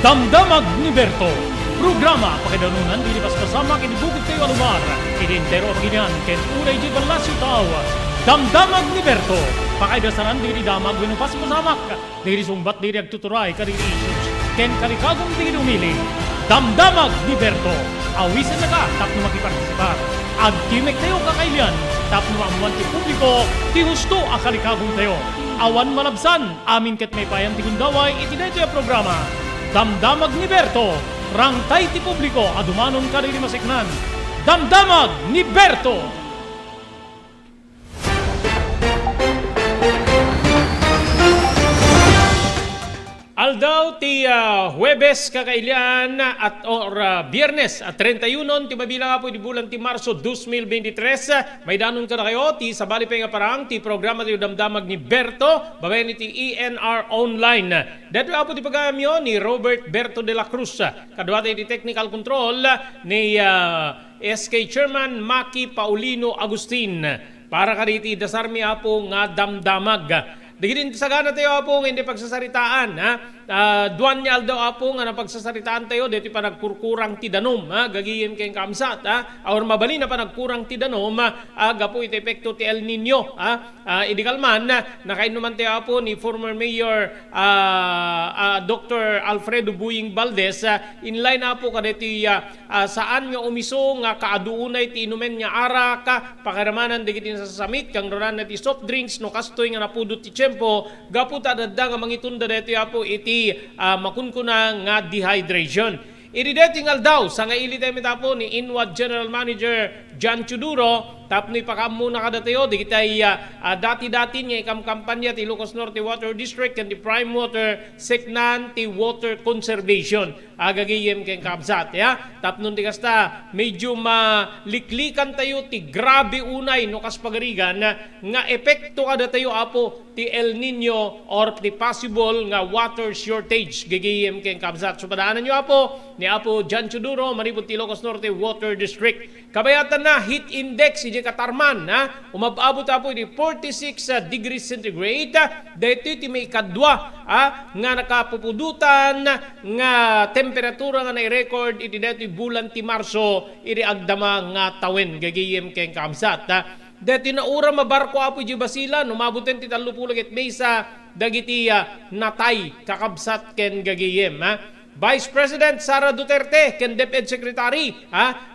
Damdamag ni Berto. Programa pakidanunan di pas kasama kinibukid kayo alumar. Idintero ang ginyan ken unay di balasyo tao. Damdamag ni Berto. Pakaidasaran diri damag winupas masamak. Diri sumbat diri agtuturay kadiri issues. Ken kalikagong diri umili. Damdamag ni Berto. Awisan na ka tapno makipartisipar. Agkimek tayo kakailan. Tapno amuan ti publiko. Ti husto akalikagong tayo. Awan malabsan. Amin ket may payan ti gundaway itinay tayo programa. Damdamag ni Berto. Rangtay ti publiko adumanon kadiri masiknan. Damdamag ni Berto. Aldaw ti Huwebes kakailan at Biyernes at 31 ti mabilang po di bulan ti Marso 2023. May danon ka na kayo ti sabali pa nga parang ti programa ti Damdamag ni Berto babay ni ti ENR Online. Dito po ti pagamyo ni Robert Berto de la Cruz. Kadwa ti technical control ni SK Chairman Maki Paulino Agustin. Para kaditi dasarmi apo nga damdamag. Digin sa gana tayo apong hindi pagsasaritaan. Duwan niya daw apong nga pagsasaritaan tayo dito pa nagkurkurang tidanom. Gagiyim kayong kamsat. Or mabali na pa nagkurang tidanom. Gapo ito epekto ti El Nino. Idikal man, nakainuman tayo apo ni former Mayor Dr. Alfredo Buying Valdez. Inline na po kaditi saan nga umiso nga kaaduunay ti inumen nga arak. Pakiramanan digit sa samit. Kang roran na ti soft drinks no kastoy nga napudot ti tempo, gaputa dadda nga mangitunda dito apo iti makunkuna nga dehydration. Iridetingal daw sa nga ili tayo mitapo ni Inwad General Manager John Chuduro tapno ipakam muna kada tayo di kitay dati-dati niya ikam kampanya ti Ilocos Norte Water District and ti Prime Water Seknan ti Water Conservation agagiyem keng kabsat tapno ti kasta medyo maliklikan tayo ti grabe unay no kas pagarigan nga epekto kada tayo apo ti El Nino or ti possible nga water shortage gagiyem keng kabsat so padaanan nyo apo ni apo John Chuduro manipod ti Ilocos Norte Water District kabayatan na heat index si Katarman umabot apo di 46 degrees centigrade dito ti may kadwa nga nakapupudutan nga temperatura nga na-record iti dito bulan ti Marso iti agdama nga tawen gagiyem keng kamsat dito naura mabarko apo di basilan umabuten ti 30 mesa dagiti natay kakabsat ken gagiyem Vice President Sara Duterte ken DepEd Secretary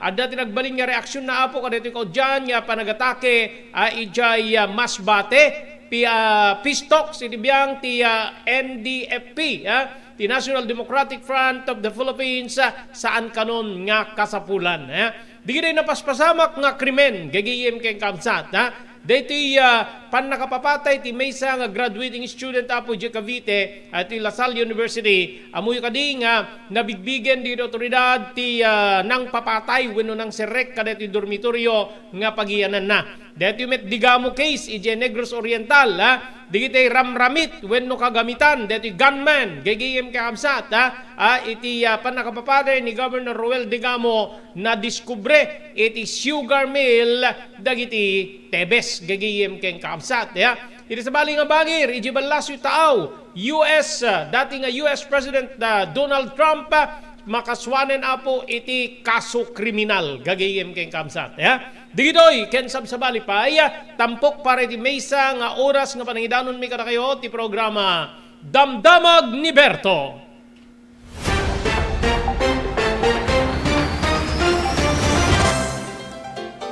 adda tinagbaling nga reaksyon na apo kadito ko diyan nga panagatake ijay masbate pistok sinibiyang ti NDFP ti National Democratic Front of the Philippines saan kanon nga kasapulan digid napaspasamak nga krimen gagiyem ken kamsat dito pan nakapapatay ti maysa nga graduating student apo di Cavite at ti LaSalle University amoy kadi nga nabigbigen di otoridad ti nang papatay wenno nang serek kadeti dormitoryo nga pagiyanan na dito met digamo case ije Negros Oriental digitay ramramit wenno kagamitan dito gunman gagiyem kaamsat iti pan nakapapatay ni Governor Roel Digamo na diskubre iti sugar mill dagiti Tebes gagiyem keng kaamsat iti sabali nga bangir iji balasyo taaw US dati nga US President Donald Trump makaswanen apo iti kaso kriminal gagiyem keng kaamsat digitoy ken sabsabali pa tampok para iti mesa nga oras nga panangidanon mi kada kayo ti programa Damdamag ni Berto.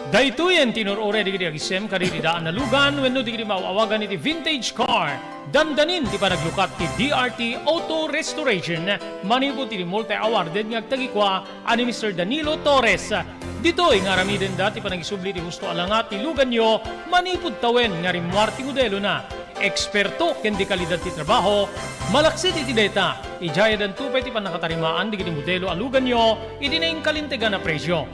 Daytoyen tinurore digiti agisem kaditi daan na lugan wenno digiti maawagan iti vintage car. Dandanin ti panaglukat ti DRT Auto Restoration manipod ti multi-awarded nga agtagikwa ani Mr. Danilo Torres. Ditoy nga ramiden dati panagisubli ti husto alangat ti lugan nyo manipod tawen nga rimwar ti modelo na. Eksperto ken di kalidad ti trabaho, malaksit iti data. Ijaya dan tupay ti panakatarimaan digiti modelo alugan nyo iti naing kalintegan na presyo.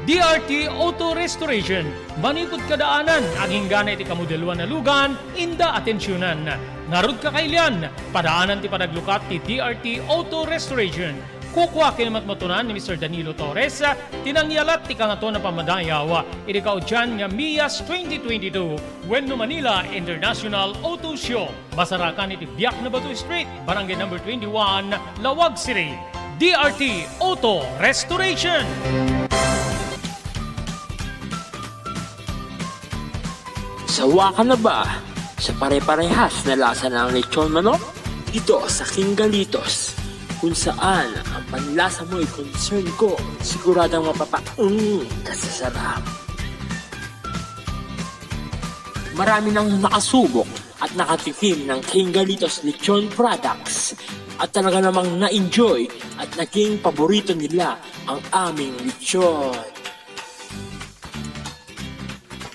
DRT Auto Restoration, manipod kadaanan, aging gana iti kamodeluan na lugan, inda atensyonan. Narod ka kailian, padaanan ti panaglukat ti DRT Auto Restoration. Kukwa kinamat matunan ni Mr. Danilo Torres, tinangyalat ti kangato na pamadayaw, irikaw dyan nga MIAS 2022, Wenno Manila International Auto Show. Basarakan iti Biak na Batu Street, Barangay number 21, Lawag City. DRT Auto Restoration. Sawa ka na ba sa pare-parehas na lasa ng lechon manok? Dito sa King Galitos, kung saan ang panlasa mo ay concern ko, siguradang kasasarap. Marami nang nakasubok at nakatikim ng King Galitos lechon products at talaga namang na-enjoy at naging paborito nila ang aming lechon.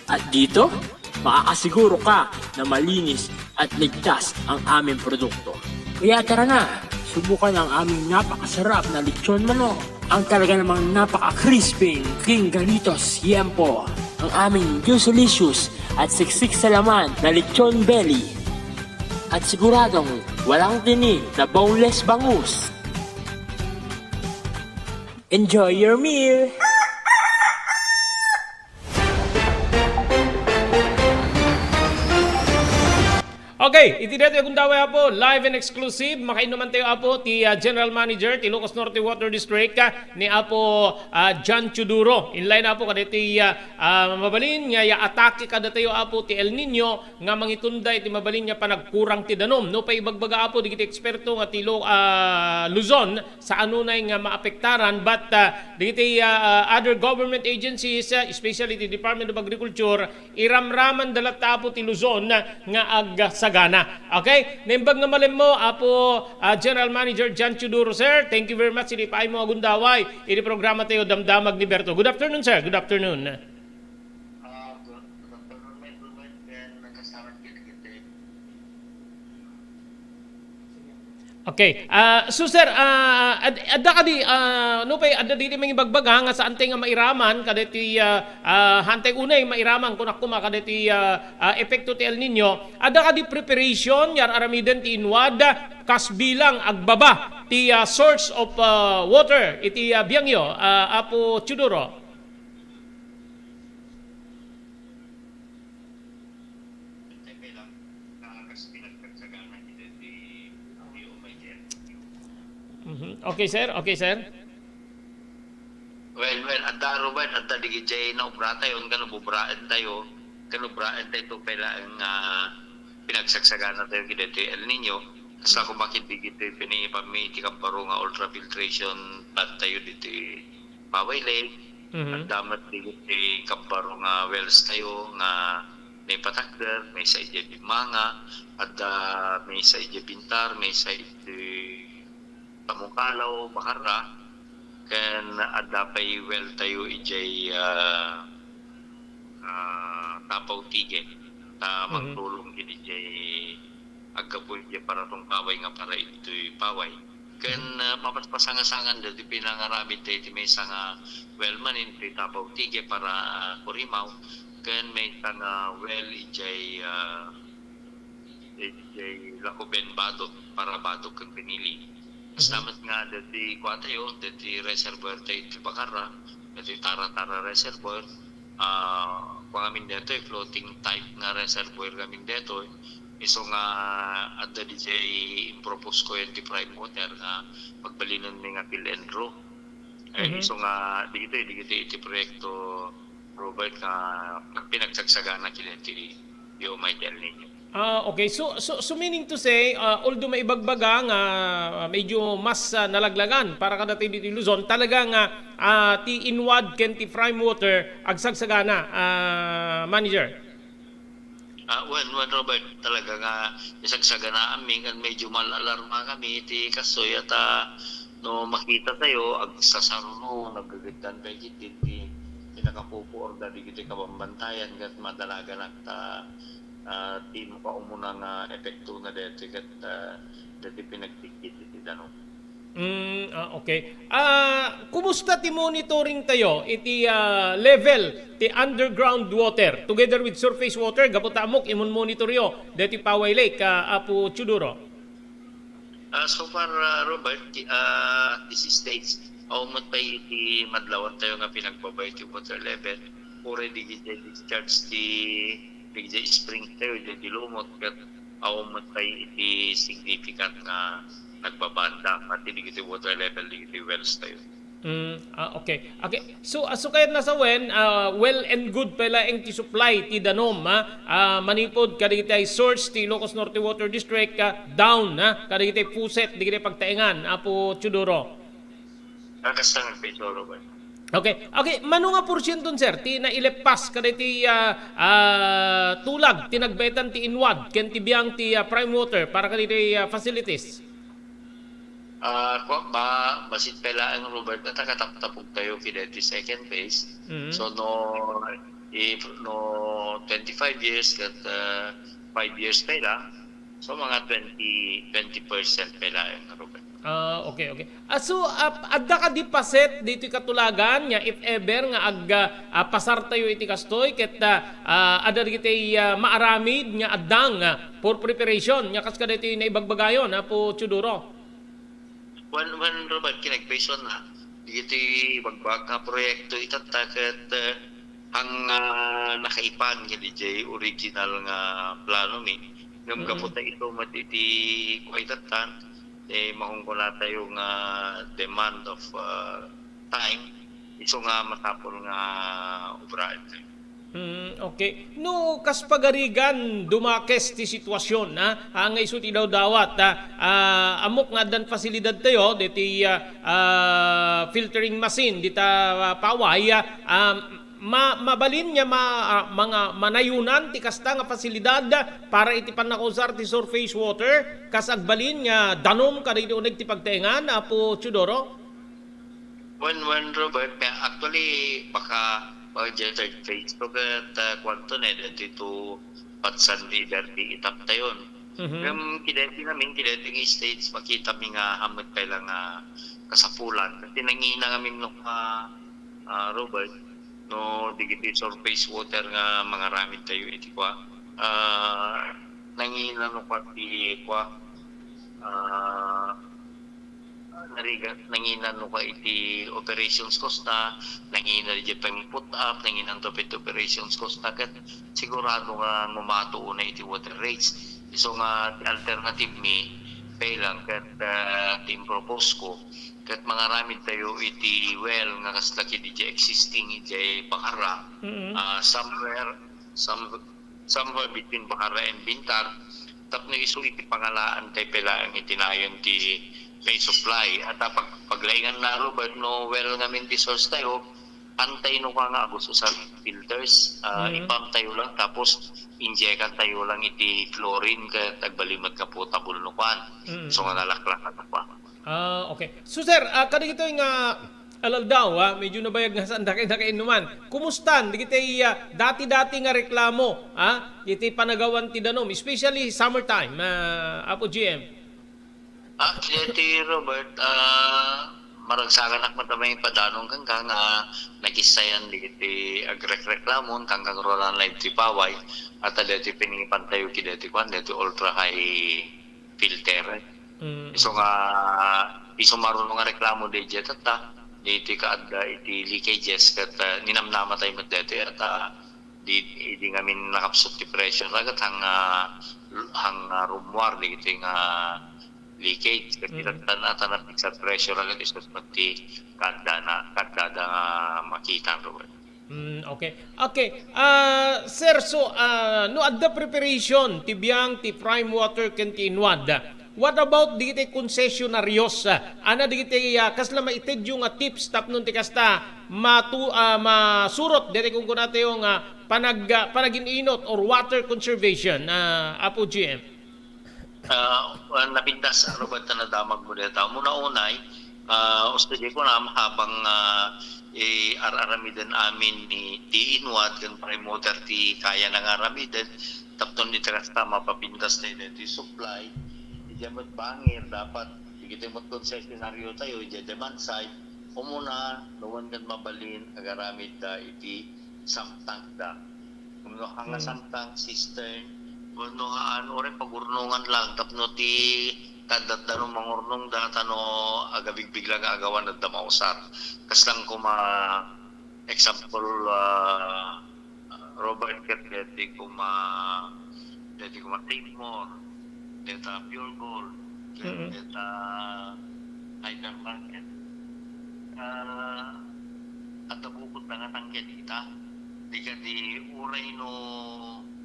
At dito, makakasiguro ka na malinis at ligtas ang aming produkto. Kaya tara na, subukan ang aming napakasarap na lechon manok. Ang talaga namang napaka-crisping King Galitos Yempo. Ang aming juicelicious at siksik sa laman na lechon belly. At siguradong walang tinig na boneless bangus. Enjoy your meal! Okay, itineto yung daway po, live and exclusive. Makainuman tayo apo ti General Manager ti Ilocos Norte Water District ni apo John Chuduro. Inline apo kada ti mabalin nga atake kada tayo apo ti El Nino nga mangitunda iti mabalin nga panagkurang ti danom. No pa ibagbaga apo digiti eksperto nga ti Luzon sa anunay nga maapektaran, but digiti other government agencies, especially the Department of Agriculture, iramraman dalat apo ti Luzon nga sagana. Okay? Naimbag nga malim mo, apo General Manager John Chuduro, sir. Thank you very much. Inipaay mo agundaway. Ini programa tayo damdamag ni Berto. Good afternoon, sir. Good afternoon. Okay. So sir, adda kadi no pay adda diti mga ibagbaga nga sa antay nga mairaman kadeti hantay unay mairaman kun akuma kadeti epekto ti El Nino. Adda kadi preparation yar aramiden ti inwad kas bilang agbaba ti source of water iti Biangyo, apo Chuduro. Okay, sir. Okay, sir. Well, anda Ruben, anda digijay na ubrata yun, kanububraan tayo to pala ang pinagsagsagan tayo kidete El Nino. Sa kung bakit digito pinipamiti kamparo nga ultrafiltration plant tayo dito Paway Lake. At damat digito kamparo nga wells tayo nga may patakder, may sa ija bimanga, at may sa ija bintar, may sa ija Tamukalaw, Bakara, kan ada pay well tayo ijay Tapaw Tige, magtulong gini ijay agapoy ijay para tong paway nga para ito'y paway. Kan mapaspasangasangan dati pinangaramid tayo may sanga well manin ito'y Tapaw Tige para Kurimaw, kan may tanga well ijay Lakuben Badok para Badok kang pinili. Salamat nga dati kuha tayo, dati reservoir tayo iti Bakara, dati Tara-Tara reservoir. Kung amin dito, floating type nga reservoir kami dito. Iso nga adda di jay impropose ko yung prime water nga pagbalinon may nga fill and draw. Iso nga dito iti proyekto Robert nga pinagsagsagana kiniti yung may El Nino. Okay, so meaning to say, although may ibagbaga nga medyo mas nalaglagan para kada tayo dito Luzon, talaga nga ti inward ken ti prime water agsagsagana, manager. When Robert, talaga nga isagsagana amin kan medyo malalarma kami ti kasoy at no makita tayo agsasaruno nagagagdan kay kitin ti pinakapupo or dali giti kabambantayan kat madalaga nakta di mo ka umuna nga epekto na dito kat dati pinagtikit iti danon. Okay. Kumusta ti monitoring tayo iti level ti underground water together with surface water? Gapot amok imon monitor yo deti Paway Lake, Apo Chuduro. So far, Robert, this stage, aumot pa iti madlawan tayo nga pinagbabay ti water level. Already discharge di spring tayo, di lumot, kat aumot pa iti significant nga nagbabanda. Pati di water level, di wells tayo. Okay. Okay. So kayat nasa well and good pala ang ti supply ti danom manipod kadigitay source ti Ilocos Norte Water District down kadigitay puset digitay pagtaengan apo Chudoro. Kakastang peso, Robert. Okay. Mano nga porsyenton sir ti nailepas kaditi tulag tinagbetan ti inwad ken ti biang ti prime water para kaditi facilities. Basit pala ang Robert at kataptapog tayo kideti second phase. So if 25 years kat 5 years pala, so mga 20% pala ang Robert. Okay. So adda ka di paset dito katulagan nya if ever nga pasar tayo iti kastoy ket adda digitay maaramid nya addang for preparation nya kas kaditi na ibagbagayon po Chudoro. When Robert kinagpation na, iti bagbag nga proyekto itatakat ang nakaipan nga DJ original nga plano ni. Ngam kaputa ito matiti kuwaitatan, mahungkula tayo nga demand of time, iso nga matapol nga obraan tayo. Okay. No, kas pagarigan dumakes ti sitwasyon nga iso ti daw dawat amok nga dan fasilidad tayo diti filtering machine dita paway mabalin niya mga manayunan ti kasta nga fasilidad para iti panakusar ti surface water kas agbalin nga danom kadagiti uneg ti pagtaengan apo Chudoro. When Robert, actually baka third phase to kat kwanto na dito Patsan River di itap tayon. Yung kideti namin, kideti ng states, makita mi nga hamad pa lang kasapulan. Kasi nangina kami nung Robert, no digiti surface water nga mga ramid tayo iti kwa. Nangina nung kwa di kwa nanginan no ka iti operations cost na nanginan di pang put up nanginan to pit operations cost na kat sigurado nga mumato na iti water rates so nga alternative mi pailang kat team propose ko kat mga ramid tayo iti well nga kaslaki di existing iti Bacara somewhere between Bacara and Bintar tapno iso iti pangalaan tayo pala ang itinayon ti may supply at paglaingan na Robert no well ngamin di source tayo antay no ka nga gusto sa filters ipam tayo lang tapos injekan tayo lang iti chlorine ka tagbalimad ka potable no kan so nga nalaklak at pa. Okay. So sir, kadigito nga alal daw medyo nabayag nga sa andakay inuman. Kumusta digitay dati-dati nga reklamo iti panagawan ti danom especially summertime apo GM. Actually, Robert, maragsakan matamay padanong kang nga nagisayan di agrek-reklamon kang rolan live ti paway at dati pinipan tayo kidati kwan dati ultra high filter. So nga iso marunong nga reklamo di jet at diti kaadda iti leakages kat ninamnama tayo mat dati at di ngamin nakapsot ti pressure agat hang rumwar di iti nga leakage kasi tanatan sa pressure agad isos pati kada makita Robert. Okay. Sir, so no adda preparation ti biang ti prime water ken ti inwad. What about digiti concessionaryos? Ana digiti kasla maitedyo nga tips tapnon ti kasta masurot diri kung kunate yung panagininot or water conservation apo GM. Napindas Robert na damag mo dito. Muna-unay, ustadi ko na habang araramidan amin ni Inwad kan prime water ti kaya ng aramidan tapton ni trasta mapapindas na iti supply di jamat bangir dapat digiti mo concessionaryo tayo di demand side umuna lawan kan mabalin agaramid da iti samtang da kung hanga samtang cistern no ore pagurnungan lang tapno ti tadat danom mangurnong datano agabigbigla nga agawan at damausar. Kaslang kuma example Robert Ket deti kuma Timor, deta Pure Gold, deta Hyper Market. At nabukod na nga tangkya dita. Di ka di uray no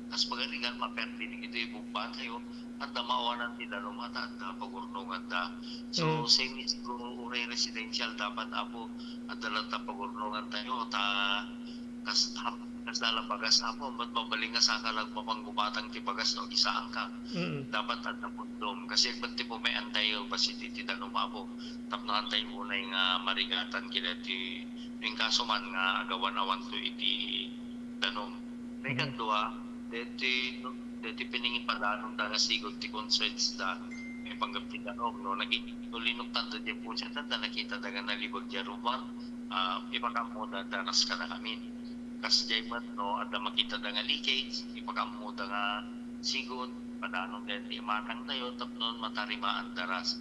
as pagaligan maperdinig ito yung bukban kayo at mawanan ti danom at pagurnungan da. So same is kung uray residential dapat apo at dalat pagurnungan tayo ta kas dalang bagas apo ba't mabaling nga saka lang mapanggumatang ti bagas no isaan ka. Dapat at napundom kasi ba't ti po may antayo basi ti danom apo tapno antay unay nga marigatan kila ti yung kaso man nga agawan awan to iti danom. May kadua, deti piningin pa danom da nga sigod ti concerns da may panggap ti danom no nagitulinok tanda di po siya tanda nakita daga nalibag di ruman ipakamuda danas ka na amin. Kas jayman no ada makita da nga leakage ipakamuda nga sigod padanom deti matang tayo tapnon matarimaan daras.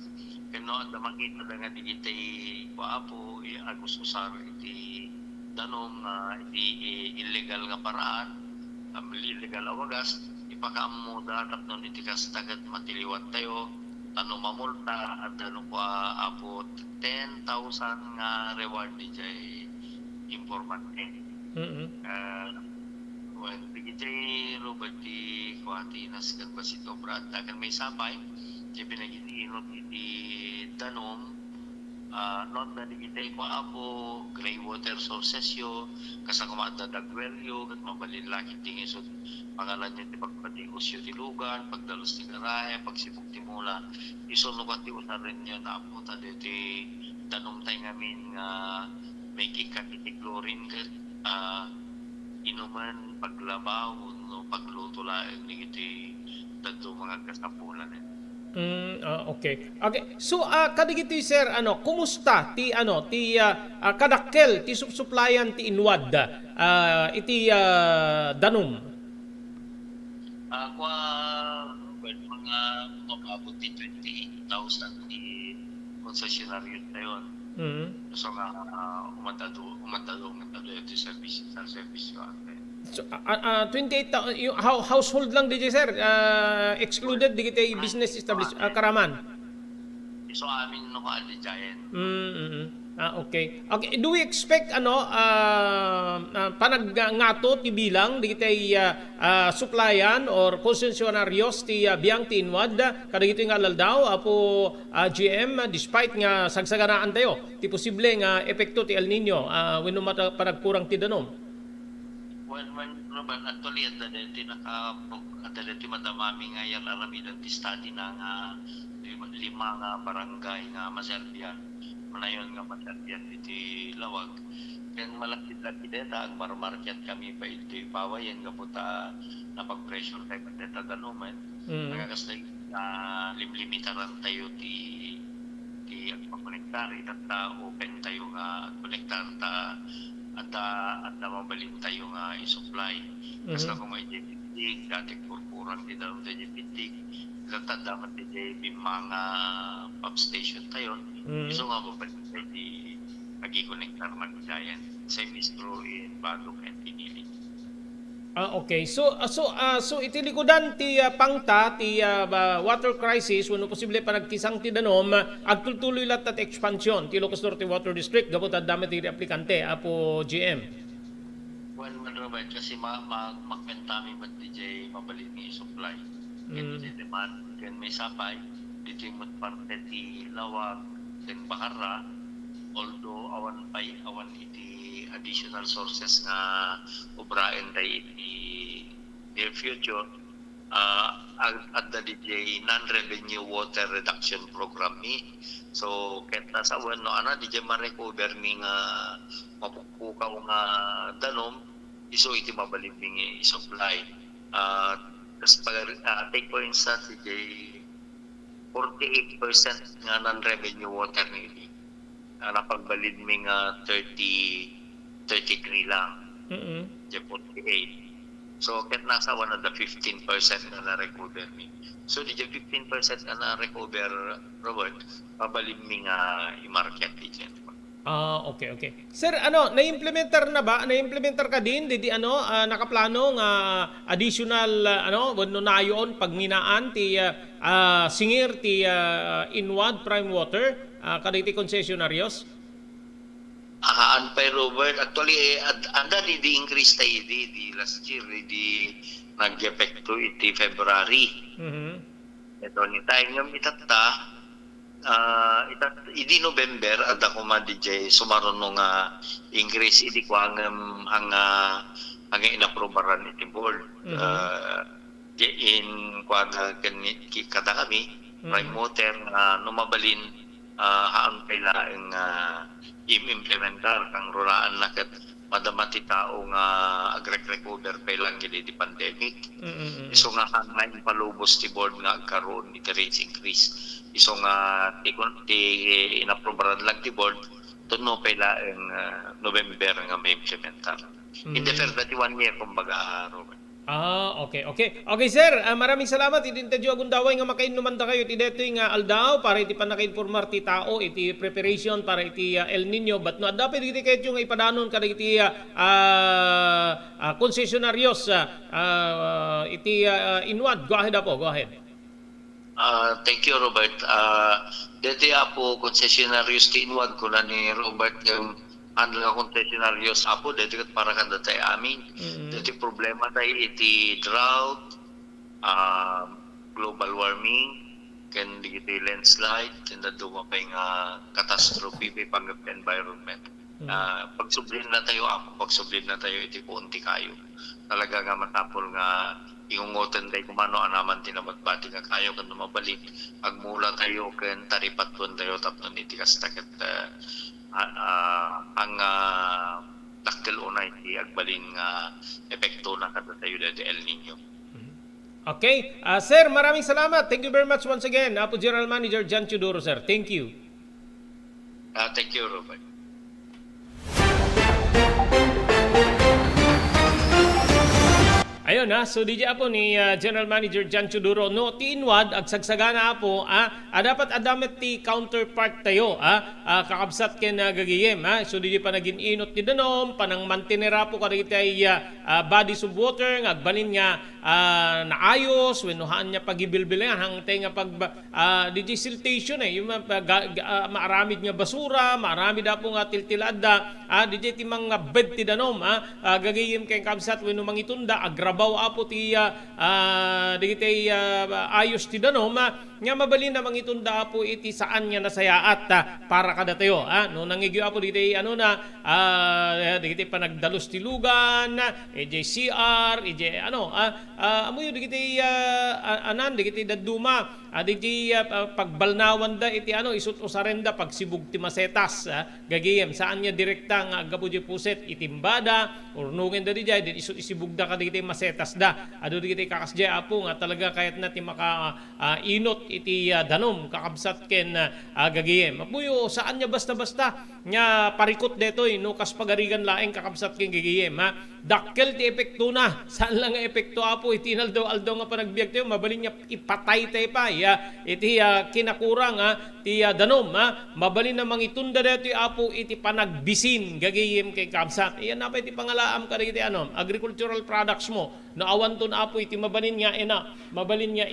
Kano ada makita da nga digitay waapo agus usar iti danom iti illegal nga paraan illegal awagas ipakamuda tapnon iti kas tagad matiliwan tayo tanong mamulta at danom pa apo 10,000 nga reward di jay informant when digitay Robert di kuwati nasgan ba si Dobrad dagan may sabay di pinag-iinot iti danom not na digitay ko apo gray water sources yo kasama da dagwelyo kat mabalin laki tingin so pangalan niya ti pagpatingos yo ti lugar pagdalos ti garay pagsipok ti mula isunukat ti usarin niya na apo ta diti danom tay ngamin nga may kikat iti chlorine kat inuman paglabaw no pagluto laeng iti dadto mga kasapulan okay. So kadigiti sir kumusta ti kadakkel ti supplyan ti inwad iti danom? Mga mababot ti 28,000 ti concessionary tayo. So nga umatado iti service ko. So 28,000 yung household lang DJ sir excluded digiti business established karaman. So amin no ka giant. Okay. Do we expect panagngato ti bilang digiti supplyan or konsesionaryos ti biang ti inwad kadagiti nga alaldaw apo GM despite nga sagsaganaan tayo ti posible nga epekto ti El Nino wenno panagkurang ti danom? When Robert actually at the dati madamami nga yan aramidan ti study na nga lima nga barangay nga maserbian manayon nga maserbian iti lawag ken malaki-laki deta ag marmarket kami pa iti pawayen kaputa napag-pressure kay deta danuman nagagasday limitaran tayo ti pagkonektar ita open tayo nga konektar ta at mabalin tayo nga i-supply. Kasi kung may JPT, dati kurkurang di daw sa JPT, datad dapat di JP mga pump station tayo. So nga mabalin tayo di pag-i-connectar mag-giant. Same is true in Badong and Pinili. Okay. So iti likodan ti pangta ti water crisis wenno posible panagkisang ti danom agtultuloy latat expansion ti Ilocos Norte Water District gabot dami ti aplikante apo GM. Well, Robert, kasi makmentami ba DJ mabalit ni supply. Kaya DJ demand, kaya may sapay, DJ mo parte ti lawag, then bakara, although awan iti additional sources nga ubraen tayo iti near future at the DJ non-revenue water reduction program ni so kaya sa awan no DJ ma-recover ni nga mapupukaw nga danom iso iti mabalibing i-supply kasi take for instance DJ 48% nga non-revenue water ni napagbalid mi nga 33 lang. 48. So ket nasa one of the 15% na na-recover mi. So di 15% na na-recover, Robert, pabalim mi nga i-market di dyan. Okay, okay. Sir, na-implementar na ba? Na-implementar ka din di nakaplano nga additional wenno nayon pagminaan ti singir ti Inwad Prime Water kaditi concessionaryos? Ahaan pa Robert, actually anda di increase tayo di last year di nag-epekto iti February. Mhm. Ito ni tayo ng itata idi November at ako man DJ sumaron nung increase idi ko ang inaprobaran iti board. In kuwaga kada kami prime water numabalin haan kaila ang implementar kang rolaan na kat madamati tao nga agrek-recover pa lang gili di pandemic. Iso nga hangin palubos ti board nga agkaroon iti rates increase. Iso nga ti inaprobaran lang ti board tuno pa ang November nga may implementar. In the first 1 year kumbaga, Robert. Okay, okay. Okay, sir. Maraming salamat. Itintadyo agundaway nga makainuman ta kayo. Iti detoy nga aldaw para iti panakainformar ti tao. Iti preparation para iti El Nino. But no, dapat iti kayo nga ipadanon ka iti concessionaryos. Iti Inwad. Go ahead po. Go ahead. Thank you, Robert. Dati po concessionaryos ti Inwad ko na ni Robert yung ano nga concessionaryos apo dati kat para kada tayo amin. Dati problema tayo iti drought, global warming, can iti landslide, and na dumapay nga catastrophe may pang environment. Pagsublin na tayo iti punti kayo. Talaga nga matapol nga ingungotan tayo kumano anaman tinamagbati nga kayo kan lumabalik. Agmula tayo kan taripatun tayo tapnon iti kastaket ang dakkel unay ti agbaling epekto na kada tayo dati El Nino. Okay. Sir, maraming salamat. Thank you very much once again. Apo General Manager John Teodoro, sir. Thank you. Thank you, Robert. Ayun so DJ po ni General Manager John Teodoro no ti Inwad agsagsagana po dapat adamet ti counterpart tayo kakabsat ken gagiyem so DJ pa naging inot ti danom panang mantenera po kadagiti bodies of water agbalin nga naayos wennohan nya pagibilbilan hangtay nga pag DJ siltation yung maaramid nga basura maaramid po nga tiltilada DJ ti mga bed ti danom gagiyem ken kabsat wenno mangitunda agrabaw apo ti digitay ayos ti danom nga mabalin na mangitunda apo iti saan nga nasayaat para kada tayo no nangigyo apo digitay digitay panagdalos ti lugan EJCR amoy digitay digitay daduma digitay pagbalnawan da iti isut usarenda pagsibug ti masetas gagiyem saan nya direkta nga agapo di puset itimbada urnungen da dijay din isut isibug da kadigitay masetas da adu digitay kakasjay apo nga talaga kayat na ti maka inot iti danom kakabsat ken gagiyem apuyo saan nya basta-basta nya parikot detoy no kas pagarigan laeng kakabsat ken gagiyem dakkel ti epekto na saan lang nga epekto apo iti aldaw nga panagbiag tayo mabalin nya ipatay tayo pa iti kinakurang ti danom mabalin na mangitunda detoy apo iti panagbisin gagiyem kay kabsat iyan na pa iti pangalaam kadagiti agricultural products mo no awan ton apo iti mabalin nga mabalin nga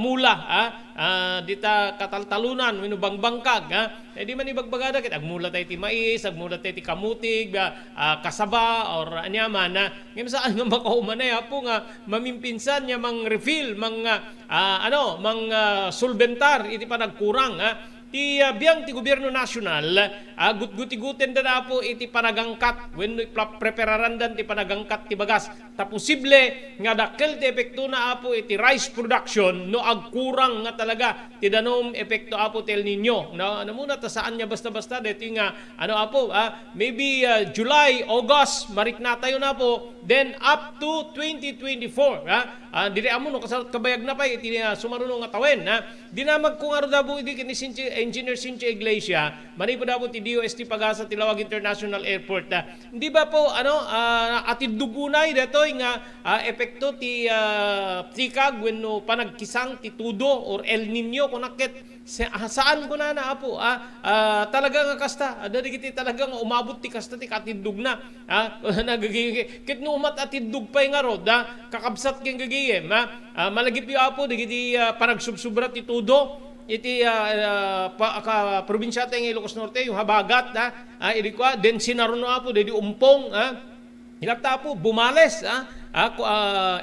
mula dita kataltalunan wenno bangbangkag di man ibagbagada ket agmula tay ti mais agmula tay ti kamutig kasaba or anyaman ngem saan nga makaumanay apo nga mamimpinsan nya mang refill mang solventar iti panagkurang ti biyang ti gobyerno nasyonal gutgutiguten da po iti panagangkat wenno prepararandan ti panagangkat ti bagas ta posible nga dakkel ti epekto na apo iti rice production no agkurang nga talaga ti danom epekto apo ti El Nino no muna ta saan nya basta-basta deti nga maybe July August marik na tayo na po then up to 2024 diri amo no kasarot kabayag na pa iti sumarunong nga tawen dinamag kung aro dabo iti kini Engineer Sinche Iglesia manipo dabo ti DOST Pagasa Tilawag International Airport hindi ba po atid dugunay detoy nga epekto ti tikag wenno panagkisang ti tudo or El Nino kunakit saan ko na apo talaga nga kasta kiti talagang umabot ti kasta ti katindug na nagagigay kit no umat atindug pay nga rod kakabsat king gagiyem malagip yu apo digiti panagsubsubra ti tudo iti probinsya tayong Ilocos Norte yung habagat irikwa den sinaruno apo dedi umpong hilakta po bumales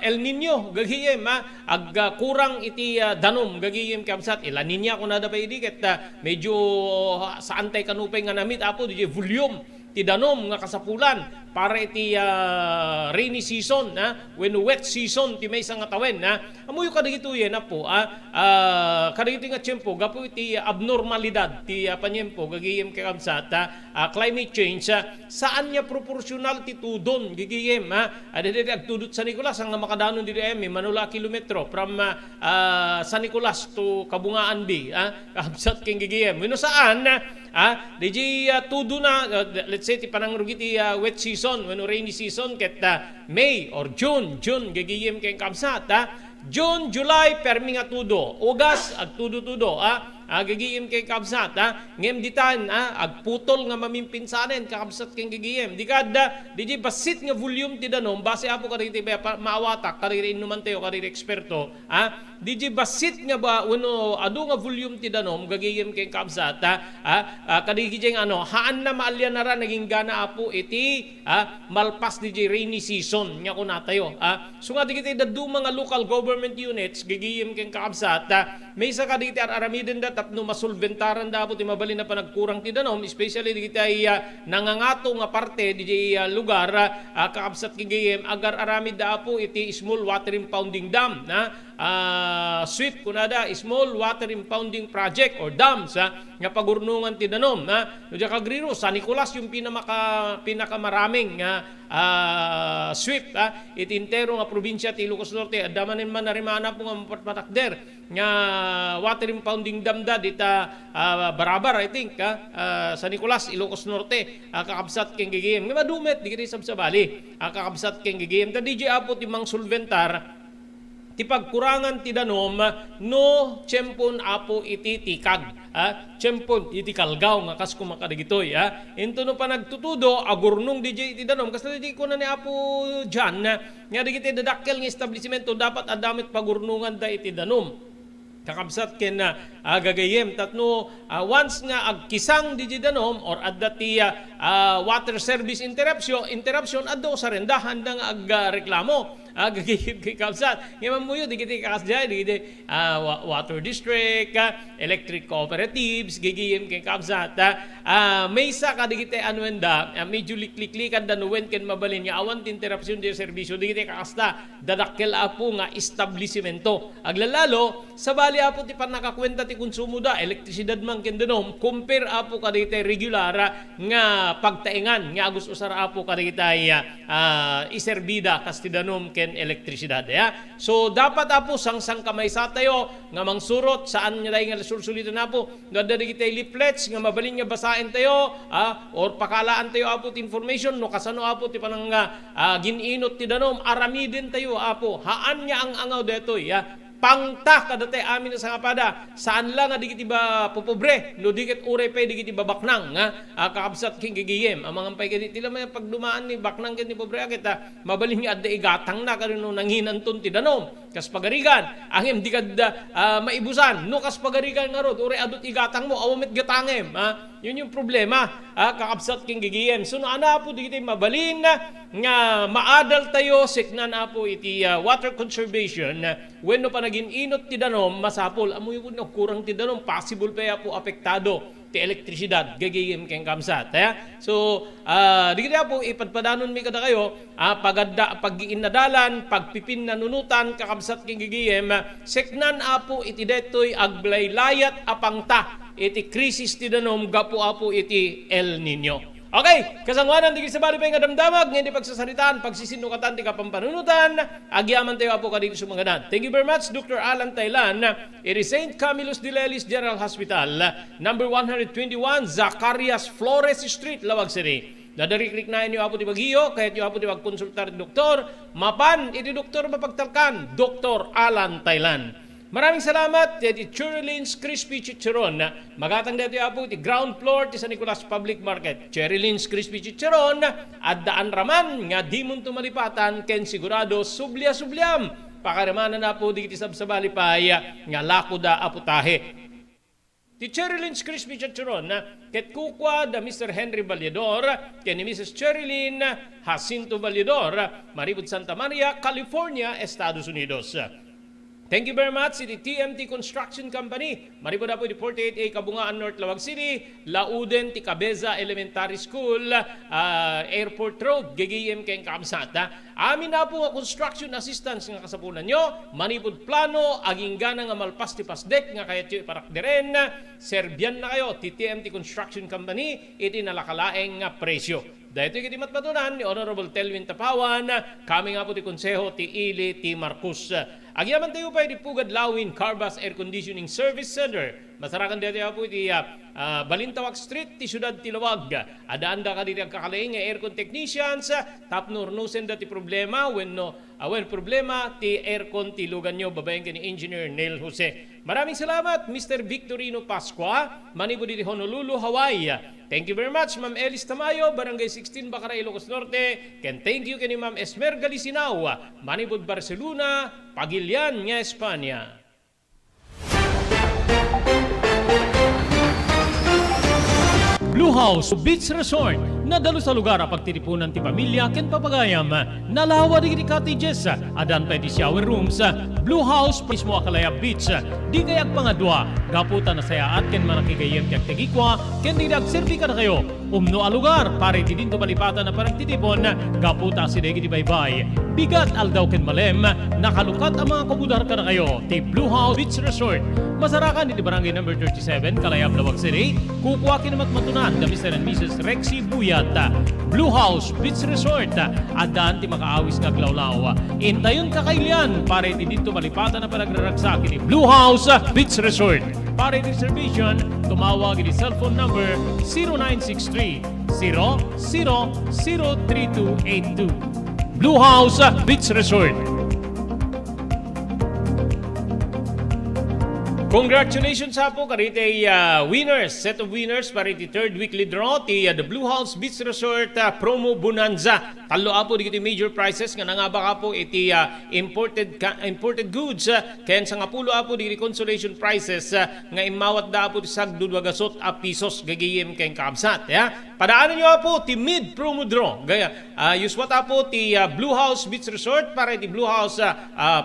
El Nino gagiyem kurang iti danom gagiyem kabsat La Nina ko na da pa idiket medyo saan tay kanupay nga namit apo di volume ti danom nga kasapulan para iti rainy season when wet season ti may nga tawen amuyo kadagito yen po kadagito nga tiyempo gapo iti abnormalidad ti panyempo gagiyem kakabsat climate change saan niya proporsyonal ti tudon gagiyem adede agtudot sa Nicolas ang makadanon diri manula kilometro from San Nicolas to Kabungaan Bay kakabsat king gagiyem wenno saan DJ tudo na let's say ti panangrugi ti wet season when rainy season ket May or June gagiyem kay kamsat June, July permi nga tudo August ag tudo gagiyem kay kabsat ngem ditan agputol nga mamimpinsanen kakabsat kay gagiyem di kada di basit nga volume ti danom base apo kaditi maawatak kadiri inuman tayo kadiri eksperto di basit nga ba uno adu nga volume ti danom gagiyem kay kabsat kadigi haan na maalyan na ra naging gana apo iti malpas di rainy season nga kunatayo so nga digiti daddu mga local government units gagiyem kay kabsat may sa kaditi aramiden dat tapno masulbentaran dapo ti mabalin na panagkurang ti danom especially di kita nangangato nga parte di lugar kakabsat kigayem agar aramid dapo iti small water impounding dam SWIP kunada small water impounding project or dams nga pagurnungan ti danom no diya kagrino San Nicolas yung pinakamaraming SWIP iti intero nga probinsya ti Ilocos Norte adamanen man narimana po nga mapatakder nga water impounding dam dita Barabar I think San Nicolas Ilocos Norte kakabsat king gigim nga madumet di kiti sabsabali kakabsat king gigim ta DJ apo ti mang solventar ti pagkurangan ti danom no tiyempon apo iti tikag tiyempon iti kalgaw nga kas kumakadagitoy into no pa nagtutudo agurnong DJ iti danom kas DJ ko na ni apo dyan nga digiti dadakkel nga establishmento dapat adamit pagurnungan da iti danom kakabsat ken gagayem tatno once nga agkisang di danom or adda ti water service interruption addo sa rendahan nga agreklamo gagayem kakabsat ngayon mo yun di kiti kakasjay di water district electric cooperatives gagayem kakabsat may sa kadigiti anuenda medyo likliklikan danuwen ken mabalin nga awan ti interruption di serbisyo di kiti kakasta dadakkel apo nga establishmento aglalalo sa bali apo ti panakakwenta ti konsumo da elektrisidad man ken danom compare apo kadite regular nga pagtaengan nga agus usara apo kadite iserbida kas ti danom ken elektrisidad so dapat apo sang kamay sa tayo nga mangsurot saan nga nga sulsulitan apo nga dadagite leaflets nga mabalin nga basahin tayo or pakalaan tayo apo ti information no kasano apo ti panang gininot ti danom aramiden tayo apo haan nga ang angaw detoy pangta kadate amin sa kapada saan lang nga digiti ba popobre no dikit uray pa digiti ba baknang kakabsat king gigiyem ang mga pay kaditi lamay pagdumaan ni baknang ken ni pobre kita mabalin nga adda igatang na kanino nanghinanton ti danom kas pagarigan angem di kadda maibusan no kas pagarigan nga rod uray adot igatang mo awamit gatangem yun yung problema kakabsat king gigiyem so no ana po digiti mabalin nga maadal tayo siknan apo iti water conservation when no panagin inot ti danom masapol amoy po no kurang ti danom possible pa po apektado ti elektrisidad gagayem ken kamsat so digiti po ipadpadanon mi kada kayo pag-iinadalan pagpipin nanunutan kakabsat ken gagayem seknan apo iti detoy aglaylayat apangta iti krisis ti danom gapo apo iti El Nino Okay, kasangwanan di sa bali pa nga damdamag, nga di pagsasalitaan, pagsisinukatan, ti kapampanunutan, agyaman tayo po ka dito sa mga dan. Thank you very much, Dr. Alan Taylan. It is St. Camillus de Lelis General Hospital, number 121, Zacarias Flores Street, Lawag City. Nadariklik na inyo apo ti Baguio, kahit nyo apo ti magkonsultar doktor, mapan, iti doktor mapagtalkan, Dr. Alan Taylan. Maraming salamat ti Cherylins Crispy Chicharon. Magatang dito apo ti ground floor ti San Nicolas Public Market. Cherylins Crispy Chicharon at daan raman nga di mo tumalipatan ken sigurado sublia-subliam. Pakaramanan na po di ti sabsabali pay nga lakuda aputahe. Ti Cherylins Crispy Chicharon ket kukwa da Mr. Henry Valedor ken ni Mrs. Cherylin Jacinto Valedor, Maribud Santa Maria, California, Estados Unidos. Thank you very much, City TMT Construction Company. Maripod na po di 48A Kabungaan North, Lawag City. Lauden, ti Cabeza Elementary School, Airport Road, GGM keng Kamsat. Amin na po nga construction assistance nga kasapunan nyo. Manipod plano, aging gana nga malpas ti pasdek nga kaya tiyo iparakdiren. Serbian na kayo, ti TMT Construction Company, iti nalakalaeng nga presyo. Dahil ito kiti matmatunan ni Honorable Telvin Tapawan, kami nga po ti Konseho ti Ili ti Marcos. Agyaman tayo pa di Pugad Lawin Carbas Air Conditioning Service Center. Masarakan dito po ti Balintawak Street ti Syudad ti Lawag. Adaan da ka dito ang kakalaing nga aircon technicians. Tapnurnusen da ti problema when problema ti aircon ti lugan nyo babaeng ka ni Engineer Neil Jose. Maraming salamat Mr. Victorino Pascua, manipo di Honolulu, Hawaii. Thank you very much, Ma'am Elis Tamayo, Barangay 16, Bacaray, Ilocos Norte. Ken thank you kani Ma'am Esmer Galisinao, Manipod, Barcelona, Pagilian, nga Espanya. Blue House Beach Resort, nadalo sa lugar ang pagtitipunan ti pamilya ken papagayam. Nalawa di cottages, adan pa ti shower rooms. Blue House mismo akalaya beach. Di kayag pangadwa, gaputan na sayaat ken manakigayem ti agtegikwa, ken di agserbi ka na kayo. Umno a lugar, pare ti dinto malipatan na parang titipon, gaputa si degi ti baybay. Bigat aldaw ken malem, nakalukat ang mga komudar ka na kayo. Ti Blue House Beach Resort. Masarakan di barangay number 37, Kalayab, Lawag City. Kukuha kinamatmatunan da Mr. and Mrs. Rexy Buyat. Blue House Beach Resort. Adan ti makaawis nga glawlaw. Intayon kakailian, pare ti dito malipatan na panagraragsak ni Blue House Beach Resort. Pare reservation, tumawag ni cellphone number 0963 003282. Blue House Beach Resort. Congratulations sa po karite winners, set of winners para iti third weekly draw ti the Blue House Beach Resort Promo Bonanza. Talo apo di iti major prizes nga nangaba po iti imported goods ken sa ngapulo apo di consolation prizes nga imawat da apo ti sagdudwagasot a pisos gagayem ken kabsat ya. Padaanan nyo apo ti mid promo draw. Gaya uswat apo ti Blue House Beach Resort para iti Blue House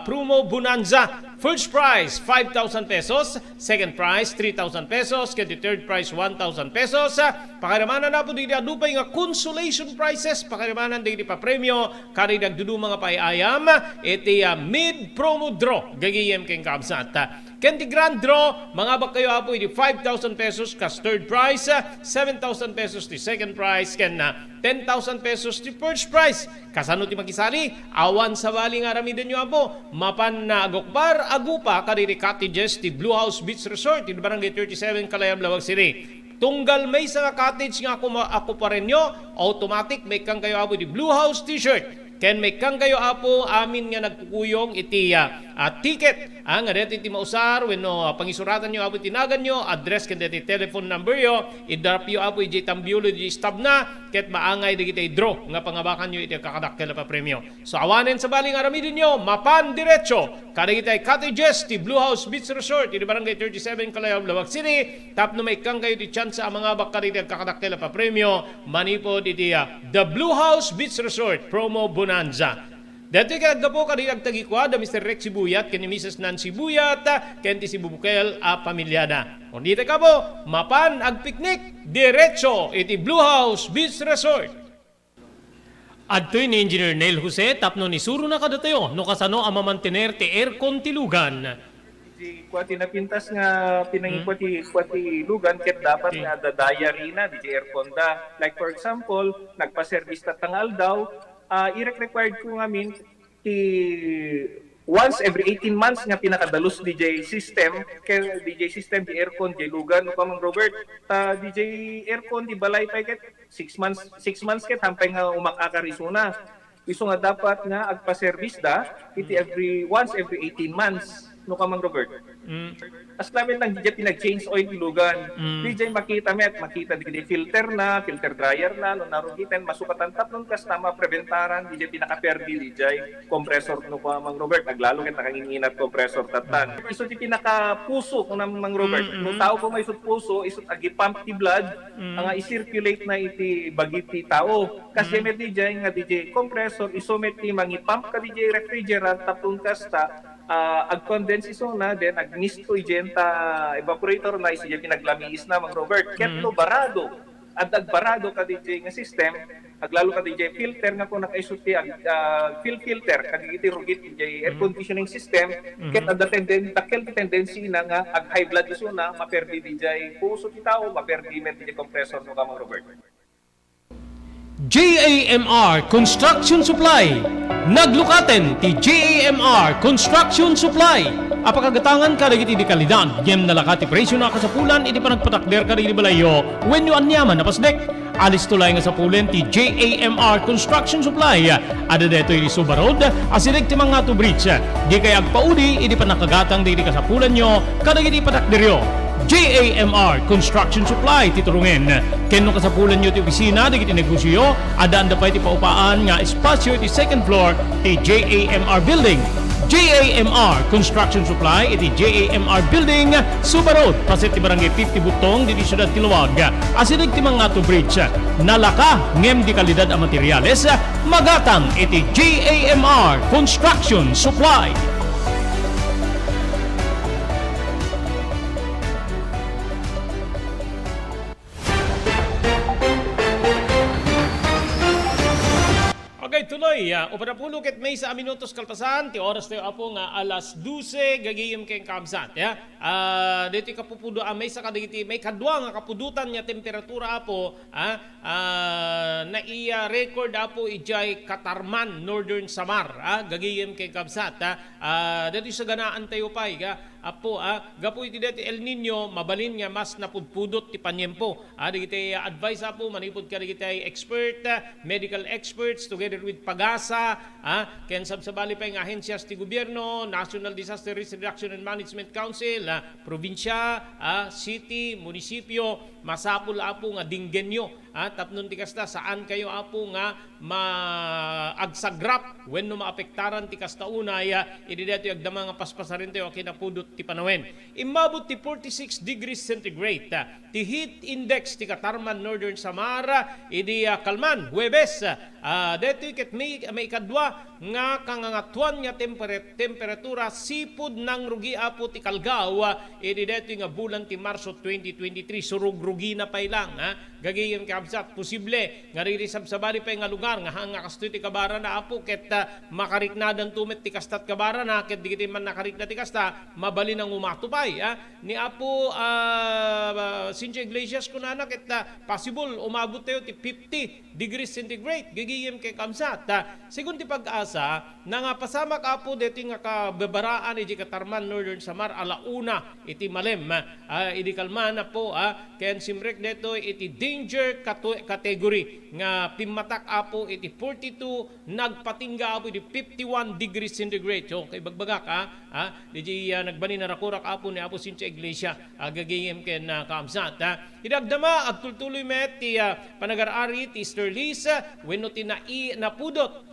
Promo Bonanza. First prize, 5,000 pesos. Second prize, 3,000 pesos. Kaya third prize, 1,000 pesos. Pakiramanan na po dito adupay nga consolation prizes. Pakiramanan dito pa premyo. Kari nagdudu mga payayam. Iti mid-promo draw. Gagayem keng kabsat. Kendi grand draw, mga bak kayo apo iti 5,000 pesos kas third prize, 7,000 pesos ti second prize, ken 10,000 pesos ti first prize. Kasano ti makisali? Awan sa bali nga ramiden nyo apo. Mapan na agokbar, agupa, kariri cottages ti Blue House Beach Resort, ti Barangay 37, Kalayab, Lawag City. Tunggal may sa cottage nga ako pa rin nyo, automatic may kang kayo apo ti Blue House t-shirt. Ken may kang kayo apo amin nga nagkukuyong iti ticket nga deti ti mausar wenno pangisuratan nyo apo tinagan nyo address ken deti telephone number yo idarap yo apo iti tambiulo di stab na ket maangay digiti draw nga pangabakan nyo iti kakadakkel pa premyo. So awanen sa baling aramidin nyo mapan diretso kadagitay cottages ti Blue House Beach Resort iti Barangay 37 Kalayab, Lawag City. Tapno may kang kayo ti chance ang mga bakari iti kakadakkel pa premyo manipod iti the Blue House Beach Resort Promo Bonanza. Dito kagdapo kadi agtagikwa da Mr. Rexy Buyat ken ni Mrs. Nancy Buyat ken ti si Bubukel a pamilyada. O dito ka po, mapan agpiknik diretso iti Blue House Beach Resort. Adtoy ni Engineer Neil Jose tapno ni suro na kadatayo no kasano ang mamantener ti aircon ti lugan. DJ kwati napintas nga pinangi kwati lugan ket dapat nga da diary na DJ airconda. Like for example, nagpa-service ta tangal daw, i-required ko ngamin ti once every 18 months nga pinakadalos DJ system kay DJ system di aircon di lugan no kamang Robert DJ aircon di balay pa ket 6 months ket hampay nga umakakarisuna. Iso nga dapat nga agpa-service da iti once every 18 months no kamang Robert. As namin lang DJ pinag-change oil ilugan. DJ makita di filter dryer na no narugitan masukatan tapnon kas tama preventaran DJ pinaka-perdi DJ compressor no kamang Robert naglalo ket nakanginginat compressor tatan. Iso ti pinaka-puso no namang Robert. No tao ko may isut puso isut agi pump ti blood nga i-circulate na iti bagiti tao. Kasi met DJ nga DJ compressor iso met ti mangi-pump ka DJ refrigerant tapon kasta ag-condense iso na then ag-misto igenta evaporator na isi pinaglamiis na mang Robert ketlo barado at agbarado ka DJ nga system aglalo ka DJ filter nga kung nakaisuti filter kaditi rugit DJ air conditioning system ket ada tendency na nga ag high blood iso na maperdi DJ puso ti tao maperdi met DJ compressor no ka mang Robert. JAMR Construction Supply. Naglukaten ti JAMR Construction Supply. Apakagatangan ka dagiti di kalidad. Yem nalakati presyo na kasapulan iti panagpatakder ka dagiti balayo. When you anyaman napasdek. Alis tulay nga sa pulen ti JAMR Construction Supply. Ada deto iti Subarod. Asirig ti mga to bridge. Di kay agpaudi iti panakagatang dagiti kasapulan nyo kadagiti patakderyo. JAMR Construction Supply titurungen. Kenno kasapulan nyo ti opisina digiti negosyo, adaan da pa iti paupaan nga espasyo iti second floor ti JAMR Building. JAMR Construction Supply iti JAMR Building Subarod paset ti barangay 50 Butong diti Siyudad Tiluwag. Asinig ti mga to bridge. Nalaka ngem di kalidad a materyales magatang iti JAMR Construction Supply. Okay, tuloy. Upadapulo ket may sa minutos kaltasan, ti oras tayo apo nga alas 12 gagiyem keng kamsat. Dito kapupudo may sa kadagiti may kadwa nga kapudutan nya temperatura apo na iya record apo ijay Katarman Northern Samar gagiyem keng kamsat. Dito sa ganaan tayo pay apo gapo iti deti El Nino mabalin nga mas napudpudot ti panyempo. Dagiti advice apo manipud ka dagiti expert medical experts together with Pagasa, ken sabsabali pa yung ahensyas ti gobyerno, National Disaster Risk Reduction and Management Council, probinsya, city, munisipyo, masapul apo nga dinggenyo. Tapnon ti kasta saan kayo apo nga maagsagrap when no maapektaran ti kasta unay idideto agdama nga paspasarin tayo kinapudot ti panawen. Imabot ti 46 degrees centigrade. Ti heat index ti Katarman Northern Samara idi kalman Huwebes. Deto ket may kadwa nga kangangatuan nga temperatura sipud nang rugi apo ti Kalgaw idideto nga bulan ti Marso 2023 surug-rugi na pay lang gagayem kabsat posible nga riri sabsabali pa nga lugar nga hanga kastoy ti kabara na apo ket makariknadan tumet ti kastat kabara na ket digiti man nakarikna ti kasta mabalin ang umatupay ni apo Sincha Iglesias kunana ket possible umabot tayo ti 50 degrees centigrade gagayem kay kamsat sigun ti pag-asa na nga pasamak apo deti nga kababaraan iti Katarman Northern Samar alauna iti malem idi kalman na po ken simrek deto iti danger category nga pimatak apo iti 42 nagpatingga apo iti 51 degrees centigrade so kay bagbagak DJ nagbani na rakurak apo ni apo Sincha Iglesia gagayem ken kamsat idagdama agtultuloy met ti panagar-ari ti Sterlis wenno ti napudot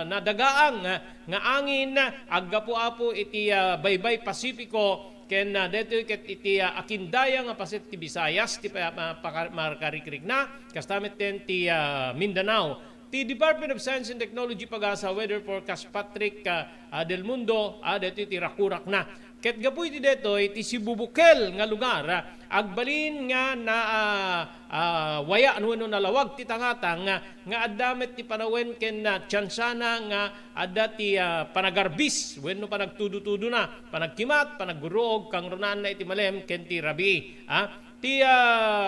nadagaang nga angin aggapo apo iti Baybay Pasipiko ken deto ket iti Akindaya nga paset ti Visayas ti makarikrik na kastamet ten ti Mindanao. Ti Department of Science and Technology Pagasa Weather Forecast Patrick Del Mundo deto iti rakurak na ket gapu iti detoy ti Sibubukel nga lugar agbalin nga na waya no nalawag ti tangatang nga addamet ti panawen ken tsansana nga adda ti panagarbis wenno panagtudo-tudo na panagkimat panagguruog kang runan na iti malem ken ti rabi ti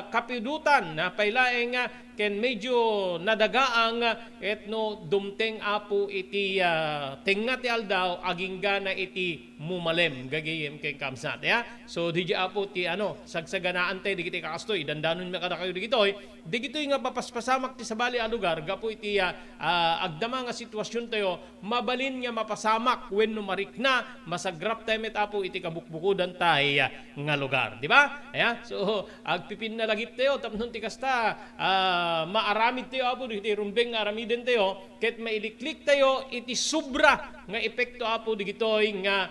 kapidutan na pailaeng ken medyo nadagaang etno dumteng apo iti tenga ti aldaw agingga na iti mumalem gagayem ken kamsat so di apo ti sagsaganaan te digiti kakastoy dandanon mi kada kayo digitoy nga papaspasamak ti sabali a lugar gapo iti agdama nga sitwasyon tayo mabalin nga mapasamak wenno marikna masagrap tayo met apo iti kabukbukudan tay nga lugar di ba so agpipin na lagip tayo tapnon ti kasta maaramid tayo apo iti rumbeng nga aramiden tayo ket mailiklik tayo iti sobra nga epekto apo digitoy nga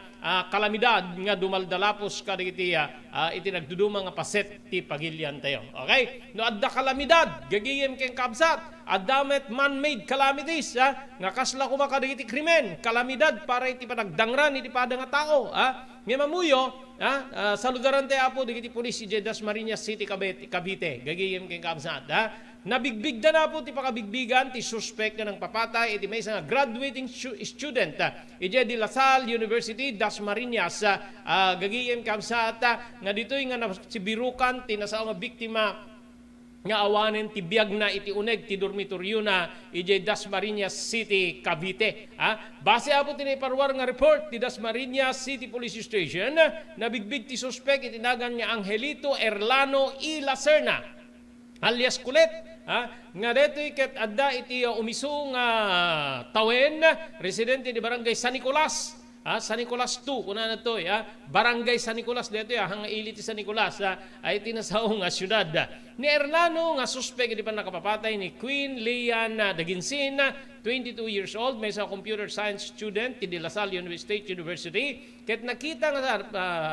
kalamidad nga dumaldalapos kadagiti iti nagduduma nga paset ti pagilyan tayo. Okay? No adda kalamidad gagayem ken kabsat addamet man-made calamities nga kasla kuma kadagiti krimen kalamidad para iti panagdangran iti pada nga tao nga mamuyo sa lugaran tayo apo digiti pulis iti Dasmariñas City Cavite gagayem ken kabsat nabigbig na po ti pakabigbigan ti suspect nga ng papatay iti may nga graduating student iti di La Salle University Dasmariñas gagayem kamsat nga ditoy nga nasibirukan ti nasao nga biktima nga awanen ti biag na iti uneg ti dormitoryo na iti Dasmariñas City Cavite base apo tiniparwar nga report ti Dasmariñas City Police Station nabigbig ti suspect iti nagan nga Angelito Erlano I. Lacerna alias Kulet nga detoy ket adda iti umisong tawen residente di barangay San Nicolas San Nicolas 2 kuna na to barangay San Nicolas detoy hang ili ti San Nicolas ay tinasaong nga syudad ni Erlano nga suspect di pa nakapapatay ni Queen Lian Daginsin 22 years old may sa computer science student ti La Salle State University ket nakita nga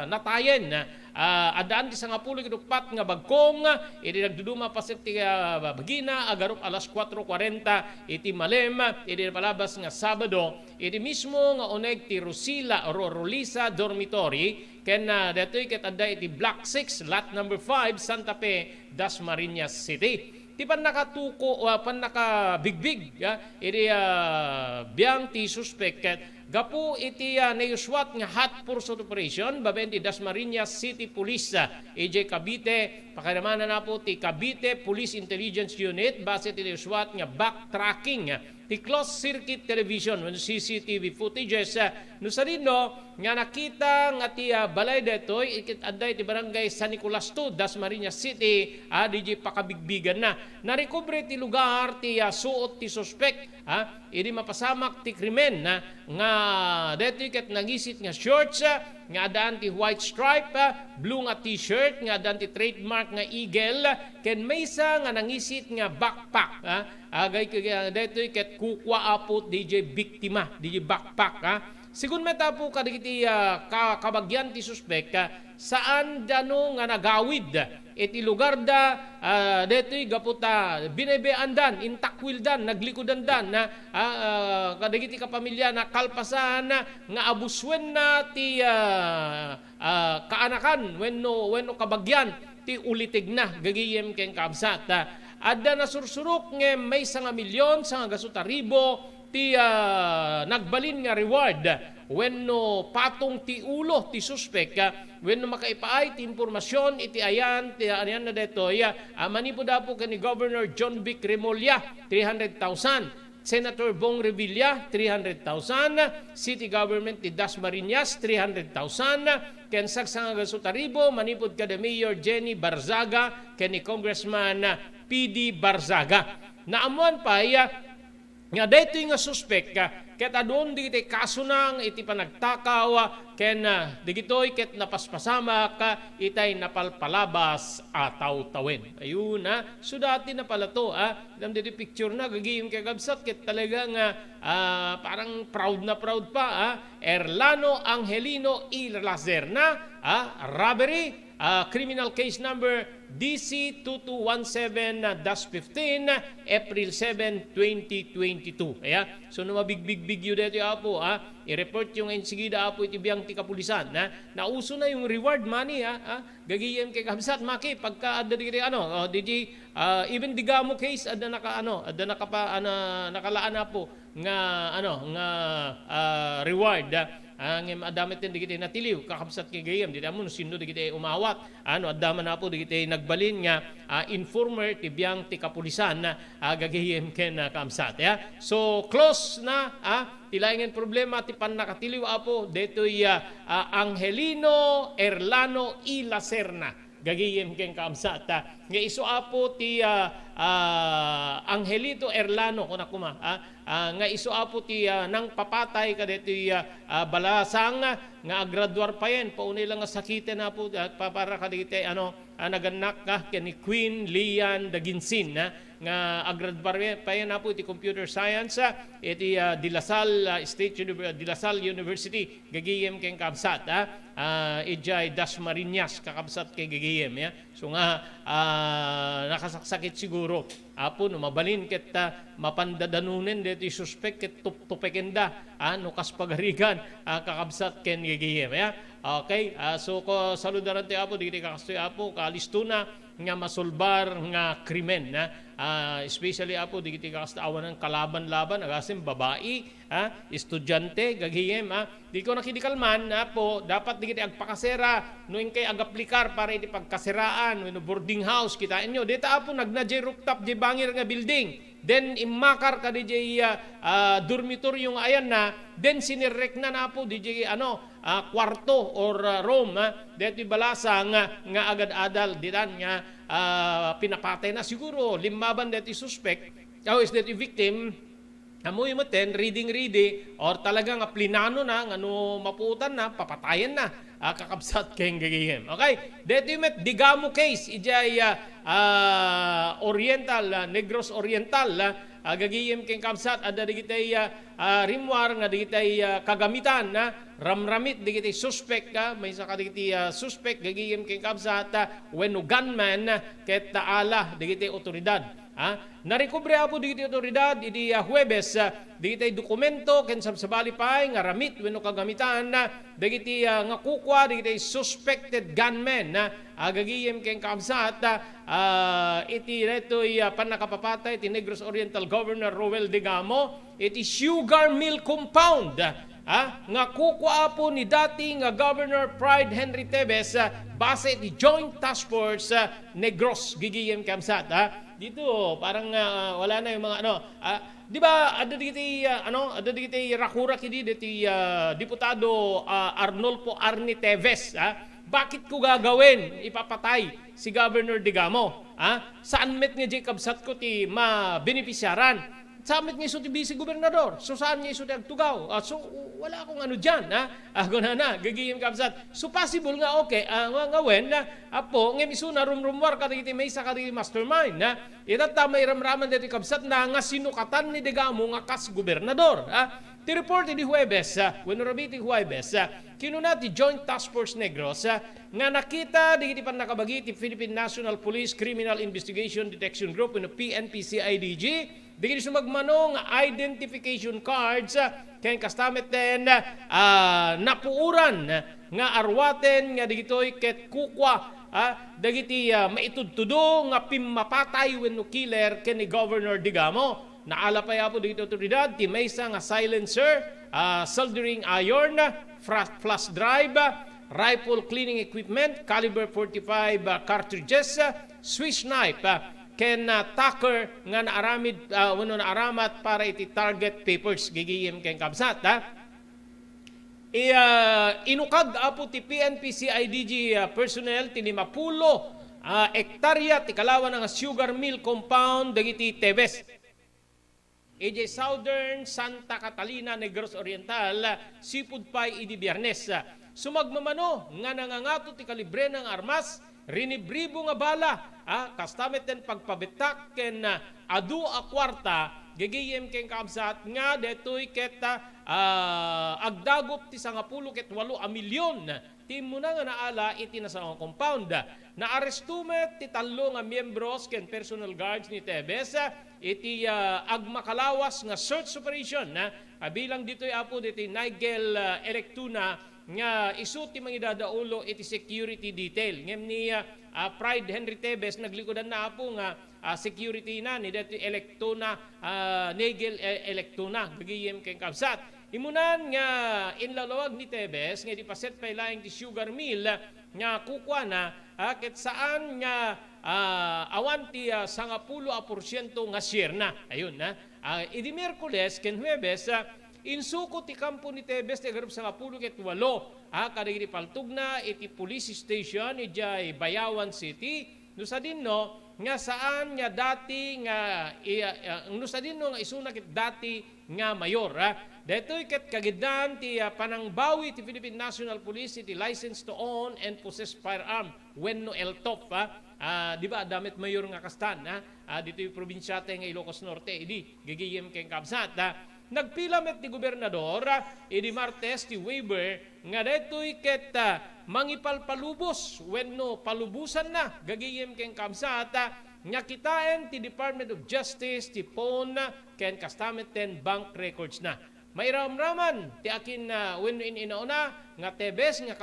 natayen adaan ti 10 kidukpat nga bagkong iti nagduduma paset ti bagina agarop alas 4:40 iti malem iti palabas nga Sabado iti mismo nga uneg ti Rolisa Dormitory ken detoy ket adda iti Block 6 lot number 5 Santa Fe Dasmariñas City ti pan nakatuko pan nakabigbig iti biyang ti suspect ket gapu iti nayuswat nga hot pursuit operation baben ti Dasmariñas City Police AJ Cavite pakadamanan na po ti Cavite Police Intelligence Unit base ti nayuswat nga backtracking ti closed circuit television when CCTV footages no sa rinno nga nakita nga ti balay detoy ikit adday ti barangay San Nicolas 2 Dasmariñas City DJ pakabigbigan na narecover ti lugar ti suot ti suspect idi mapasamak ti krimen nga detoy ket nangisit nga shorts nga adaan ti white stripe blue nga t-shirt nga adaan ti trademark nga eagle ken maysa nga nangisit nga backpack agay detoy ket kukwa apot DJ biktima DJ backpack sigun meta po kadagiti kabagyan ti suspect saan dano nga nagawid iti lugar detoy gaputa binebeandan intakwildan naglikudandan kadagiti kapamilya na kalpasan nga abuswen na ti kaanakan wenno kabagyan ti ulitig na gagiyem ken kabsat adda na sursurok nga may 1 milyon sa gasuta ribo ti nagbalin nga reward wenno patong ti ulo ti suspect wenno makaipaay ti impormasyon iti ayan na detoy manipud po ni Governor John Vic Remulla 300,000 Senator Bong Revilla 300,000 City Government ti Dasmariñas 300,000 ken saksang gasutaribo manipud kada Mayor Jenny Barzaga ken ni Congressman PD Barzaga naamuan pa nga dito nga suspect ket adun digiti kaso nang iti panagtakaw ken digitoy ket napaspasamak itay napalpalabas ataw tawen ayun sudati na pala to dam diti picture na gagiyem kay gabsat ket talaga nga parang proud na proud pa Erlano Angelino I. Lacerna robbery criminal case number DC 2217-15 April 7, 2022. So no mabigbig yun dito apo i-report yung ensigida apo itibiyang ti kapulisan nauso na yung reward money gagiyem kay kabsat maki pagka adda di even digamo case adda nakalaan na po nga reward ang adamit din digiti natiliw kakabsat kay gayem di mo sino digiti umawat addaman na po digiti nagbalin nga informer tibiyang ti kapulisan gagayem ken kamsat so close na tilaingen problema ti nakatiliw apo detoy Angelino Erlano y Lacerna gagiyem ken kamsat nga iso apo ti Angelito Erlano kuna kuma nga iso apo ti nang papatay kadetoy balasang nga agraduar pa yan paunay lang nga sakiten na po para kadito naganak ken ni Queen Lian Daginsin nga agraduar pa yan na po iti computer science iti De La Salle De La Salle University gagiyem ken kamsat ijay Dasmariñas kakabsat kay gagiyem so nga nakasaksakit siguro apo no mabalin ket mapandadanunen deti suspect ket tupekenda no kas pagarigan kakabsat ken gagiyem okay so ko saludaran ti apo digiti kakastoy apo kalistuna nga masulbar nga krimen especially apo digiti kakastawa ng kalaban-laban agasim babae estudyante gagiyem di ko nakidikalman apo dapat digiti agpakasera no kay agaplikar para iti pagkaseraan no boarding house kitain nyo dita apo nagnadjay rooftop di bangir nga building then imakar ka DJ dormitory yung ayan then sinirek na po DJ kwarto or room dito balasa nga agad-adal ditan nga pinapatay na siguro limaban dito suspect is dito victim amoy mo reading or talagang plinano na ano maputan na papatayan na kakabsat keng gagayem. Okay? Dito yung digamo case ijay Oriental Negros Oriental gagayem keng kabsat ada digitay rimwar nga digitay kagamitan ramramit digitay suspect may sa kadigiti suspect gagayem keng kabsat when gunman ket taala digitay otoridad narikubre apo digiti otoridad idi Huwebes digiti dokumento ken sabsabali pay nga ramit wenno kagamitan digiti nga kukwa digiti suspected gunmen agagiyem ken kabsat iti retoy panakapapatay ti Negros Oriental Governor Roel Digamo iti sugar mill compound nga kukwa po ni dating Governor Pride Henry Tebes base ti Joint Task Force Negros gigiyem kamsat dito parang wala na yung mga di ba ada digiti rakura kidi diti diputado Arnolfo Arni Teves bakit ko gagawin ipapatay si Governor Digamo saan met nga Jacob Satko ti mabenepisyaran Samit nga iso ti vice gobernador. So saan nga iso ti agtugaw? So wala akong ano dyan. Gagiyim kabsat. So possible nga okay. Nga wen, apo, nga iso na rumrumwar ka diti may isa ka diti mastermind. Itat may ramraman diti kabsat na nga sinukatan ni Digamo nga kas gobernador. Ti report di Huwebes, Wenurabiti Huwebes, kinuna ti Joint Task Force Negros, nga nakita di pan nakabagi ti Philippine National Police Criminal Investigation Detection Group, PNP-CIDG, di sumagmano nga identification cards, kaya kastamet din napuuran nga arwaten nga digitoy ket kukwa, dagiti maitudtudo nga pimapatay wenno killer ken ni Governor Digamo. Naala pa yapo dito otoridad, ti maysa nga silencer, soldering iron, flash drive, rifle cleaning equipment, caliber 45 cartridges, Swiss knife, ken tucker nga naaramid, naaramat para iti target papers, gigiyim ken kabsat. Inukag apo ti PNP-CIDG personnel, ti 50 hektarya, ti kalawan nga sugar mill compound, dagiti Tebes. EJ Southern Santa Catalina Negros Oriental sipud pay idi Biyernes sumagmamano nga nangangato ti kalibre ng armas rinibribo nga bala kastamet den pagpabetak ken adu a kwarta gigiyem ken kabsat nga detoy ket agdagop ti 10 ket 8 a milyon Ti muna nga naala iti nasa compound. Naarestumet ti talo nga miyembros ken personal guards ni Tebes iti agmakalawas nga search operation bilang dito'y apo diti Nigel Electuna nga isu ti mangidadaulo iti security detail. Ngem ni Pride Henry Tebes naglikodan na apo nga security na ni dati Electuna Nigel Electuna gagiyem ken kabsat. Imunan nga inlalawag ni Tebes nga di paset pa ilaing ti sugar mill nga kukwa na ket saan nga awan ti 10% nga share na. Ayun na. Idi Miyerkules ken Huwebes insuko ti kampo ni Tebes ti agarap 10 ket 8 kadagiti paltugna iti police station ijay Bayawan City no sa dinno nga saan nga dati nga no sa dinno nga isuna ket dati nga mayor daytoy ket kagidan ti panangbawi ti Philippine National Police iti license to own and possess firearm wenno eltop di ba damit mayor nga kastan dito yung probinsyate nga Ilocos Norte idi gigiyem ken kabsat nagpilamet ti gobernador idi Martes ti waiver nga daytoy ket mangipalpalubos wenno palubusan na gagiyem ken kabsat nga kitaen ti Department of Justice ti phone ken kastameten bank records na. Mairamraman ti akin wenno inauna nga Tebes nga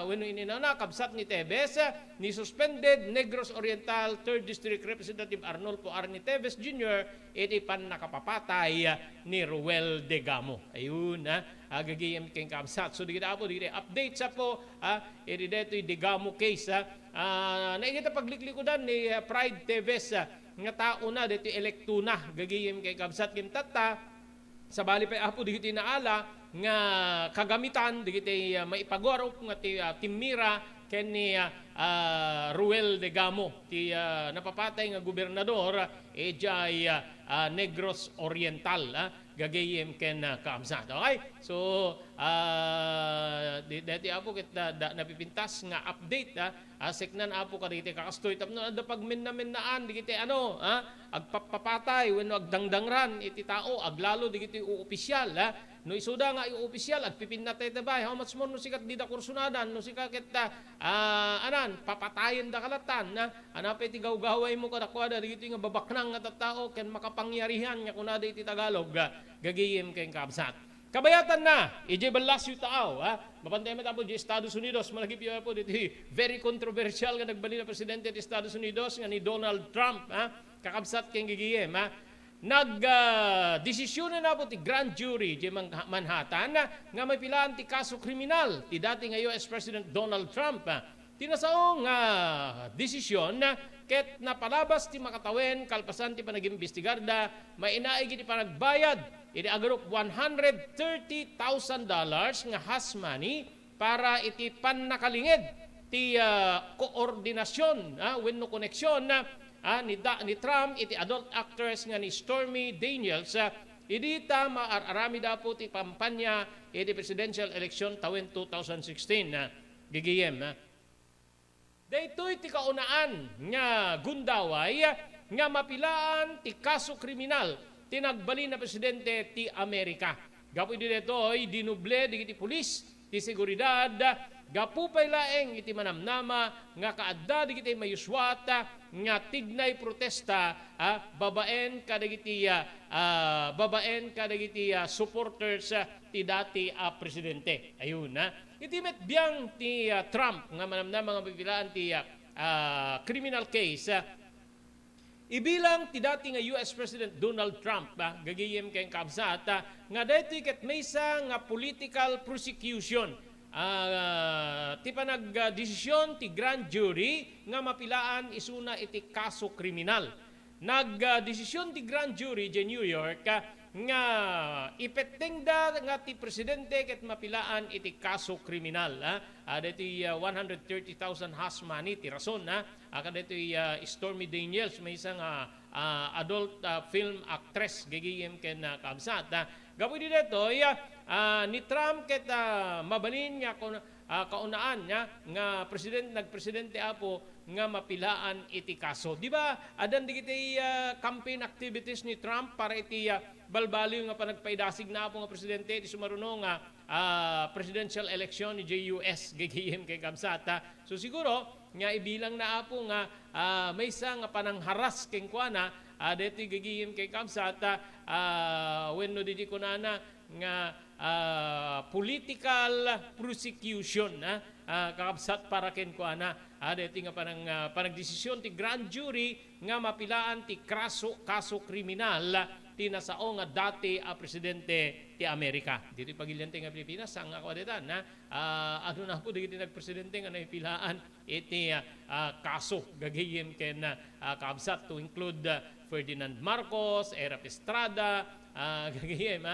wenno inauna kabsat ni Tebes ni suspended Negros Oriental 3rd District Representative Arnolfo Arni Tebes Jr. iti pan nakapapatay ni Ruel Degamo. Ayun gagiyem ken kabsat. So digita po digita update sa po iti detoy Degamo case naigita pagliklikodan ni Pride Tebes nga tao na detoy Electuna gagiyem ken kabsat ken tata sa bali pa apo digiti naala nga kagamitan digiti maipagwarop nga ti Timira ken ni Ruel Degamo ti napapatay nga gobernador ejay Negros Oriental gagayem ken kaamsat. Okay? So dati apo ket napipintas nga update seknan apo kaditi kakastoy tapno ada pagminna-minnaan digiti agpapapatay wenno agdangdangran iti tao aglalo digiti opisyal no isuda nga yung opisyal agpipinnatay tabay how much more no sikat di da kursunadan no sikat ket anan papatayen da kalatan anapay ti gawgaway mo kadakwada digiti nga babaknang nga tattao ken makapangyarihan nga kunada iti Tagalog gagiyem ken kabsat. Kabayatan na, ije balas yu tao, mapantay mo tapo di Estados Unidos, malagip yu po dito, very controversial nga nagbali na presidente di Estados Unidos nga ni Donald Trump, kakabsat keng gigiyem, nag-desisyon na po ti grand jury di Manhattan nga may pilaan ti kaso kriminal ti dati nga US President Donald Trump. Tinasaong desisyon ket napalabas ti makatawen kalpasan ti panagimbestigarda mainaig iti panagbayad iti agarup $130,000 nga has money para iti pannakalinged ti koordinasyon wenno koneksyon ni Trump iti adult actress nga ni Stormy Daniels idita maararami da po ti kampanya iti presidential election tawen 2016 gigiyem daytoy ti kaunaan nga gundaway nga mapilaan ti kaso kriminal tinagbali na presidente ti Amerika. Gapu iti detoy dinuble digiti pulis ti seguridad gapu pay laeng iti manamnama nga kaadda digiti mayuswat nga tignay protesta babaen kadagiti supporters ti dati presidente. Ayun iti met biyang ti Trump nga manamnama nga bibilaan ti criminal case ibilang ti dati nga US President Donald Trump gagiyem kay kabsat nga daytoy ket maysa nga political prosecution ti panagdesisyon ti grand jury nga mapilaan isuna iti kaso kriminal. Nagdesisyon ti grand jury di New York nga ipetengda nga ti presidente ket mapilaan iti kaso kriminal. Dati 130,000 has money ti rason dati Stormy Daniels may isang adult film actress gagiyem ken kabsat. Gapu di detoy ni Trump ket mabalin nga kaunaan nga nagpresidente apo nga mapilaan iti kaso. Di ba adan digiti campaign activities ni Trump para iti balbaliw nga panagpaidasig na apo nga presidente iti sumaruno nga presidential election ni JUS gagayem kay Kamsata. So siguro nga ibilang na apo nga may isa nga panangharas kay kuana deti gagayem kay Kamsata wenno didi kunana nga political prosecution kakabsat para ken kuana deti nga panagdesisyon ti grand jury nga mapilaan ti kaso kriminal ti nasao nga dati presidente ti Amerika. Dito pagilyante nga Pilipinas ang kawadetan na ano na po dito nagpresidente nga naipilaan iti kaso gagayem ken kaabsat to include Ferdinand Marcos, Erap Estrada, gagayem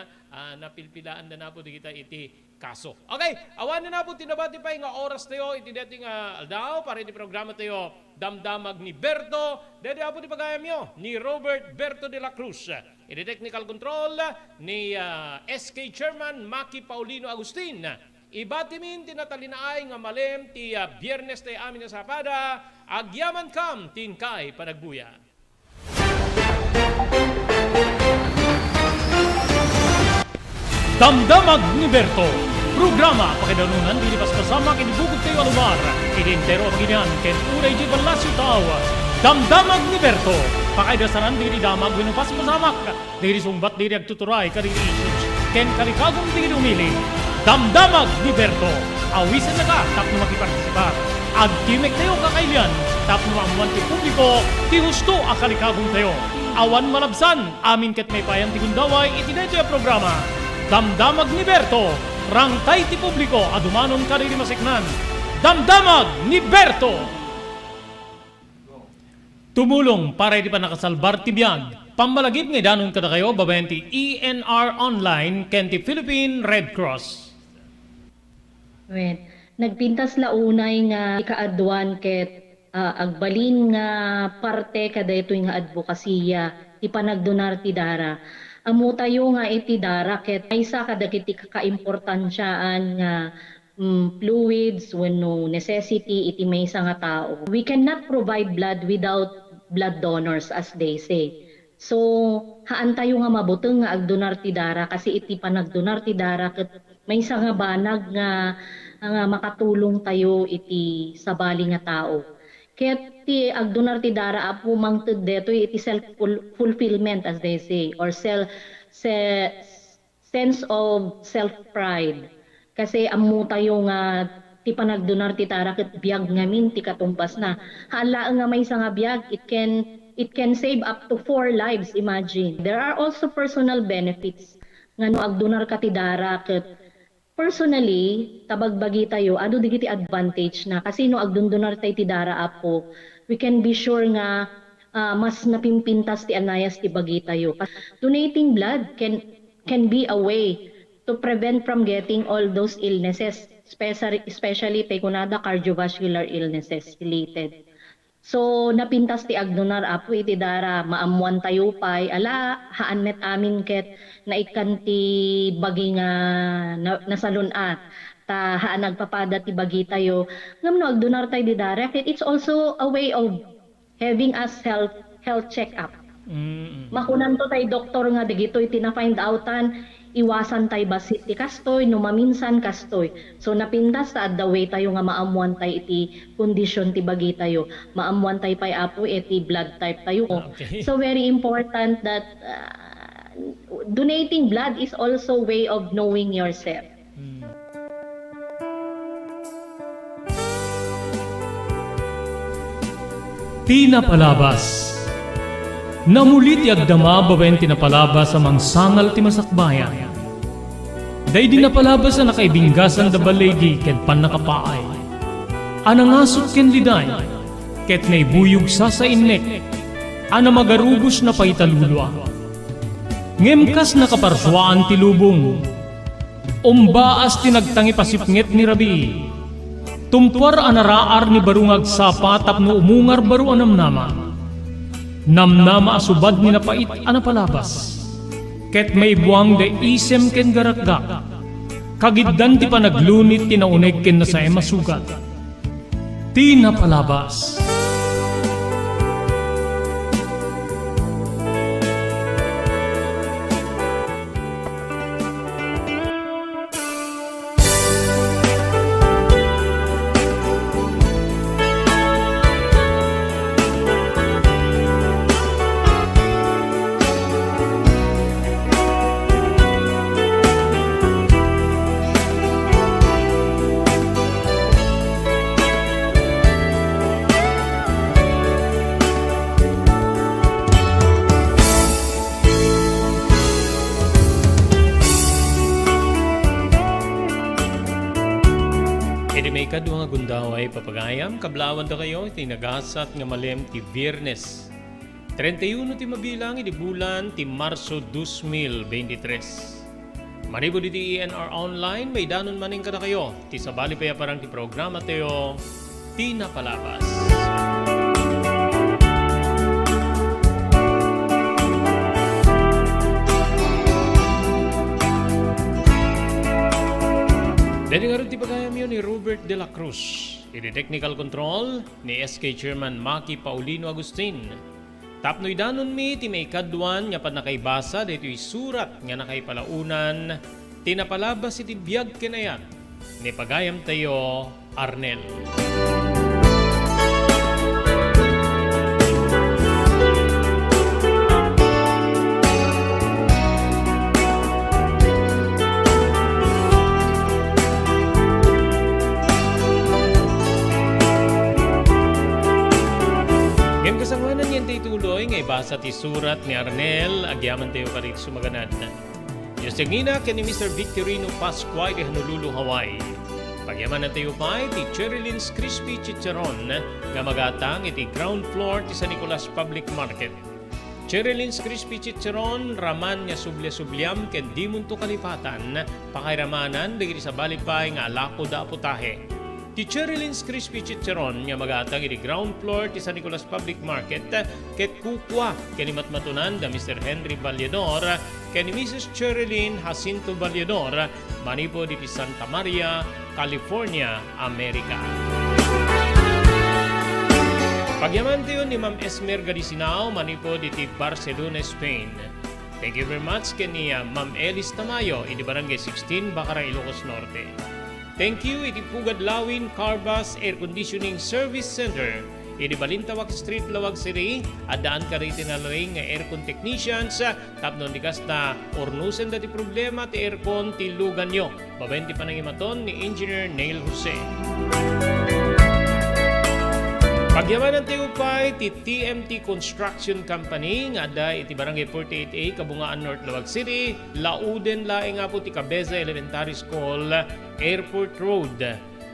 napilpilaan na po dito iti kaso. Okay, awan na po tinabati pa nga oras tayo iti dating aldaw para iti programa tayo Damdamag ni Berto. Dede po ti pagayam nyo ni Robert Berto de la Cruz. Iti technical control ni SK Chairman Maki Paulino Agustin. Ibatimin tinatalinaay nga malem ti Biyernes tayo amin na sapada. Agyaman kam tinkay panagbuya. Damdamag ni Berto. Programa pakidanunan dilipas pasama kinibugod kayo alubar. Identero paginian ken uray di balasyo tao. Damdamag ni Berto. Pakaidasanan diri damag winupas pasamak. Diri sumbat diri agtuturay kadiri issues. Ken kalikagong diri umili. Damdamag ni Berto. Awisan na ka tapno makipartisipar. Agtimek tayo kakailian tapno maamuan ti publiko ti husto a kalikagong tayo. Awan malabsan amin ket may payang ti gundaway iti daytoy programa. Damdamag ni Berto. Rangkay ti publiko adumanon kadiri masiknan. Damdamag ni Berto. Tumulong para iti pa nakasalbar ti biyag. Pamalagip nga danon kada kayo babayan ti ENR Online ken ti Philippine Red Cross. Well, nagpintas launay nga ikaadwan ket agbalin nga parte kada ito nga advokasya ipanagdonar ti dara. Amo tayo nga iti dara ket maysa kadagiti kakaimportansyaan nga fluids wenno necessity iti maysa nga tao. We cannot provide blood without blood donors as they say. So haan tayo nga mabuteng nga agdonar ti dara kasi iti panagdonar ti dara ket maysa nga banag nga makatulong tayo iti sabali nga tao. Ket ti agdonar ti dara apo mangted deto iti self-fulfillment as they say or sense of self-pride. Kasi amo tayo nga ti panagdonar ti dara ket biag ngamin ti katumpas na. Hala nga may nga biag it can save up to 4 lives, imagine. There are also personal benefits nga no agdonar ka ti dara ket personally, tabagbagi tayo, ado digiti advantage na kasi no agdundunar tayo ti dara apo, we can be sure nga mas napimpintas ti anayas ti bagi tayo. Donating blood can be a way to prevent from getting all those illnesses, especially kunada cardiovascular illnesses related. So napintas ti agdonar apo iti dara maamuan tayo pay ala haan met amin ket naikan ti bagi nga nasalunat ta haan nagpapada ti bagi tayo ngam agdonar tayo di dara ket it's also a way of having us health check up. Makunan to tayo doktor nga digito iti na find outan iwasan tayo basit ti kastoy no maminsan kastoy. So napintas ta the way tayo nga maamuan tayo iti kondisyon ti bagi tayo. Maamuan tayo pay apo iti blood type tayo. Okay. So very important that donating blood is also way of knowing yourself. Tinapalabas. Namulit ti agdama babaen tinapalabas sa mangsangal ti masakbayan. Day dinapalabas sa nakaibinggasan da balegi ken panakapaay. Anangasot ken liday ket naibuyog sa innek. Ana magarubos na paitalulwa. Ngemkas nakaparswaan ti lubong. Umbaas ti nagtangi pasipnget ni Rabi. Tumpar anaraar ni barungag sapa tapno umungar baru anamnama. Namnama asubad ni napait anapalabas. Ket may buwang de isem ken garakgak. Kagiddan ti panaglunit ti nauneg ken nasay masugat. Tinapalabas. daw ay papagayam, kablawan da kayo, tinagasat nga malem ti Viernes. 31 ti mabilang iti bulan ti Marso 2023. Manibo di ENR Online, may danon maning kada kayo. Ti sabali pa parang ti programa tayo, ti napalabas. Dahil nga rin tipagayam yun ni Robert De La Cruz. Iti technical control ni SK Chairman Maki Paulino Agustin. Tapnoy danon mi ti may kadwan nga pa nakaibasa dito surat nga nakaipalaunan tinapalabas iti biyag kinayat ni pagayam tayo Arnel. Ngayon kasangwanan yan tayo tuloy nga ibasa ti surat ni Arnel agyaman tayo ka rito sumaganad. Diyos yagina ni Mr. Victorino Pascual de Honolulu, Hawaii. Pagyaman na tayo pa ti Cherylins Crispy Chicharon nga magatang iti ground floor ti San Nicolas Public Market. Cherylins Crispy Chicharon raman nga sublya-subliam ken di munto kalipatan pakairamanan dagiti sa balipay nga alako da putahe. Ti Cherylins Crispy Chicharon nga magatang iti ground floor ti San Nicolas Public Market ket kukwa ken matmatunan da Mr. Henry Vallador ken ni Mrs. Cherylin Jacinto Vallador manipo di Santa Maria, California, Amerika. Pagyaman tayo ni Ma'am Esmer Gadisinao manipo di Barcelona, Spain. Thank you very much ken ni Ma'am Elis Tamayo iti Barangay 16, Bacara, Ilocos Norte. Thank you iti Pugad Lawin Carbas Air Conditioning Service Center iti Balintawak Street, Lawag City. Adaan ka rito na rin nga aircon technicians tapnon di kasta ornusen dati problema ti aircon ti lugan nyo. Babenti pa nang imaton ni Engineer Neil Jose. Pagyaman ng tiupay ti TMT Construction Company nga da iti Barangay 48A, Kabungaan North, Lawag City. Lauden laing nga po ti Cabeza Elementary School, Airport Road.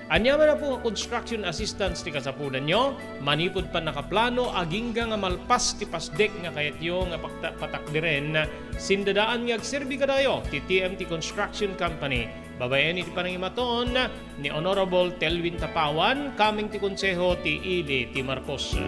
Anyaman na po nga construction assistance ti kasapunan nyo. Manipod pa nakaplano agingga nga malpas ti pasdek nga kayat yo nga patakdiren. Sindadaan nga agserbi kadayo ti TMT Construction Company. Babayan iti panangimaton ni Honorable Telvin Tapawan, kaming ti konseho ti Ili ti Marcos.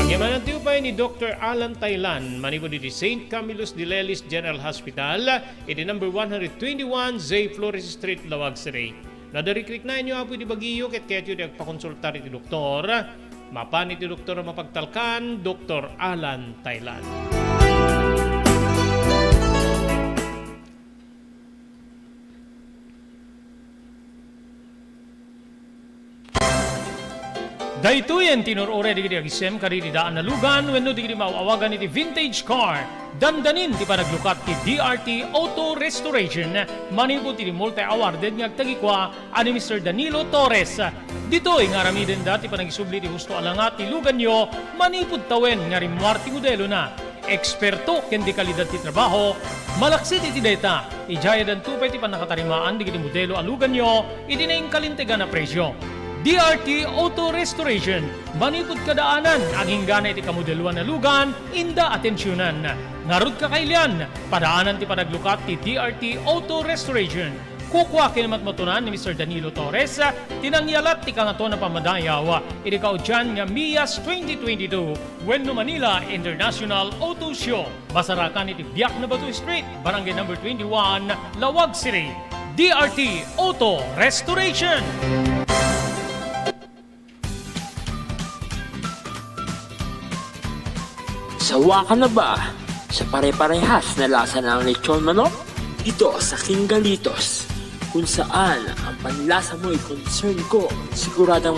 Pagyaman ang tiupay ni Dr. Alan Taylan, manipo di St. Camillus de Lelis General Hospital, iti number 121 J. Flores Street, Lawag City. Nadarikrik na inyo apo di Baguio ket kayo di agpakonsultar iti doktor. Mapan iti doktor mapagtalkan, Dr. Alan Taylan. Daytoyen tinurore di agisem karidi daan na lugan wenno di mauawagan iti vintage car. Dandanin ti panaglukat ti DRT Auto Restoration. Manipo ti multi-awarded nga agtagikwa ani Mr. Danilo Torres. Ditoy nga ramiden dati panagisubli ti husto alangat ti lugan nyo manipod tawen nga rimwarti modelo na. Eksperto ken di kalidad ti trabaho, malaksit iti data. Ijaya dan tupay ti panakatarimaan di modelo alugan nyo iti naing kalintegan na presyo. DRT Auto Restoration, manipod kadaanan, aging gana iti kamodeluan na lugan, inda atensyonan. Ngarud kakailian, padaanan ti panaglukat ti DRT Auto Restoration. Kukwa kinamatmatunan ni Mr. Danilo Torres, tinangyalat ti kangato na pamadayaw, iti kaudyan nga MIAS 2022, Wenno Manila International Auto Show. Basarakan iti Biak na Batu Street, Barangay number 21, Lawag City. DRT Auto Restoration. Sawa ka na ba sa pare-parehas na lasa ng lechon manok? Ito sa King Galitos, kung saan ang panlasa mo ay concern ko, siguradang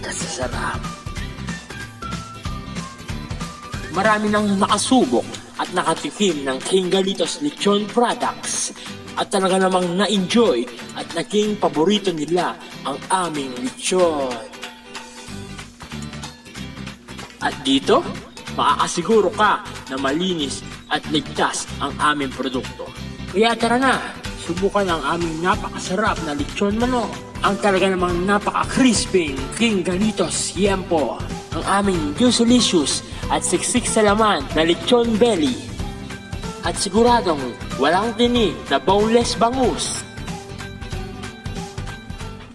kasasarap. Marami nang nakasubok at nakatikim ng King Galitos lechon products at talaga namang na-enjoy at naging paborito nila ang aming lechon. At dito, makakasiguro ka na malinis at ligtas ang aming produkto. Kaya tara na, subukan ang aming napakasarap na lechon manok. Ang talaga namang napaka-crispy King Galitos Yempo. Ang aming juicy-licious at siksik sa laman na lechon belly. At siguradong walang tinig na boneless bangus.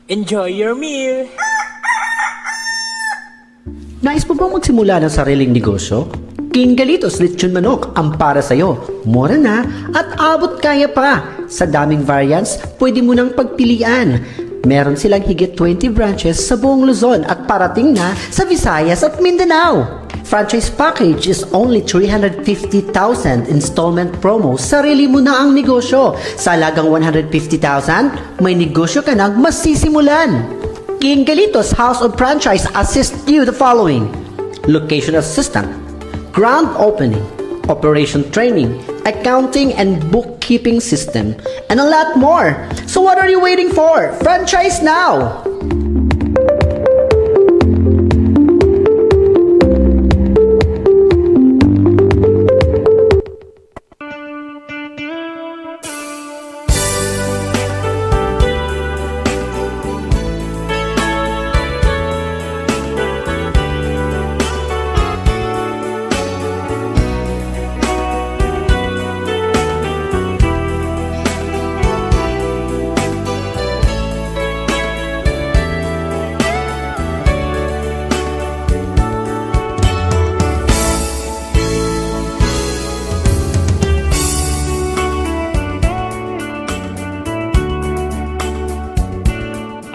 Enjoy your meal! Nais mo bang magsimula ng sariling negosyo? King Galitos Lechon Manok ang para sa'yo. Mura na at abot kaya pa. Sa daming variants, pwede mo nang pagpilian. Meron silang higit 20 branches sa buong Luzon at parating na sa Visayas at Mindanao. Franchise package is only 350,000 installment promo. Sarili mo na ang negosyo. Sa halagang 150,000, may negosyo ka nang masisimulan. King Galitos House of Franchise assists you the following: location assistant, grand opening, operation training, accounting and bookkeeping system, and a lot more. So what are you waiting for? Franchise now!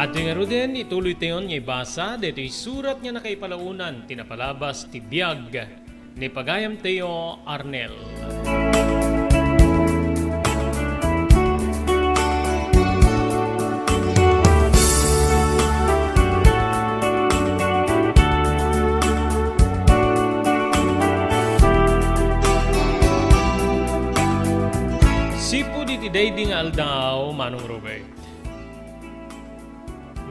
At nga din, ituloy tayon nga ibasa, dito surat nga nakaipalaunan, tinapalabas ti biyag, ni Pagayam Teo Arnel. Sipo di tidaydi nga aldaw, Manong Robert.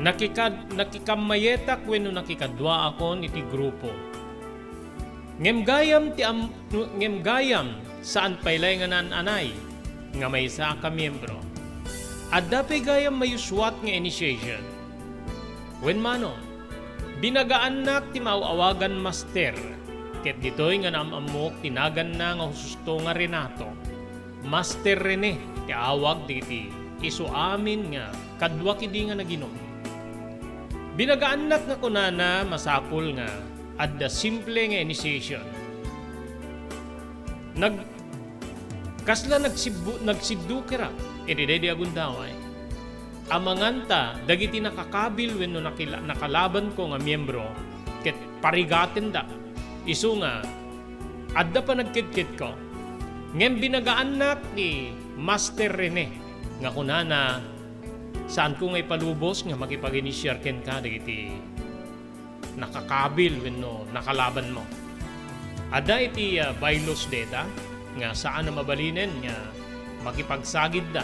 Nakikamayetak wenno nakikadwa akon iti grupo. Ngem gayam saan pailay nga anay nga may isa ka miyembro. At dapay gayam mayuswat nga initiation. Wen mano, binagaanak ti mauawagan master. Ket ditoy nga namamok tinagan na nga hususto nga Renato. Master Rene ti awag diti isu amin nga kadwa kidi nga naginom. Binagaanak nga kunana masapul nga at the simple nga initiation. Kasla nagsiddu kira iti dedi agundaway. Amanganta dagiti nakakabil wenno nakalaban ko nga miyembro ket parigaten da. Isu nga adda pa nagkit-kit ko. Ngem binagaanak ni Master Rene nga kunana saan ko ngay palubos nga makipag-inisyar ken ka dagiti nakakabil wenno nakalaban mo. Ada iti bylaws data nga saan na mabalinen nga makipagsagid da.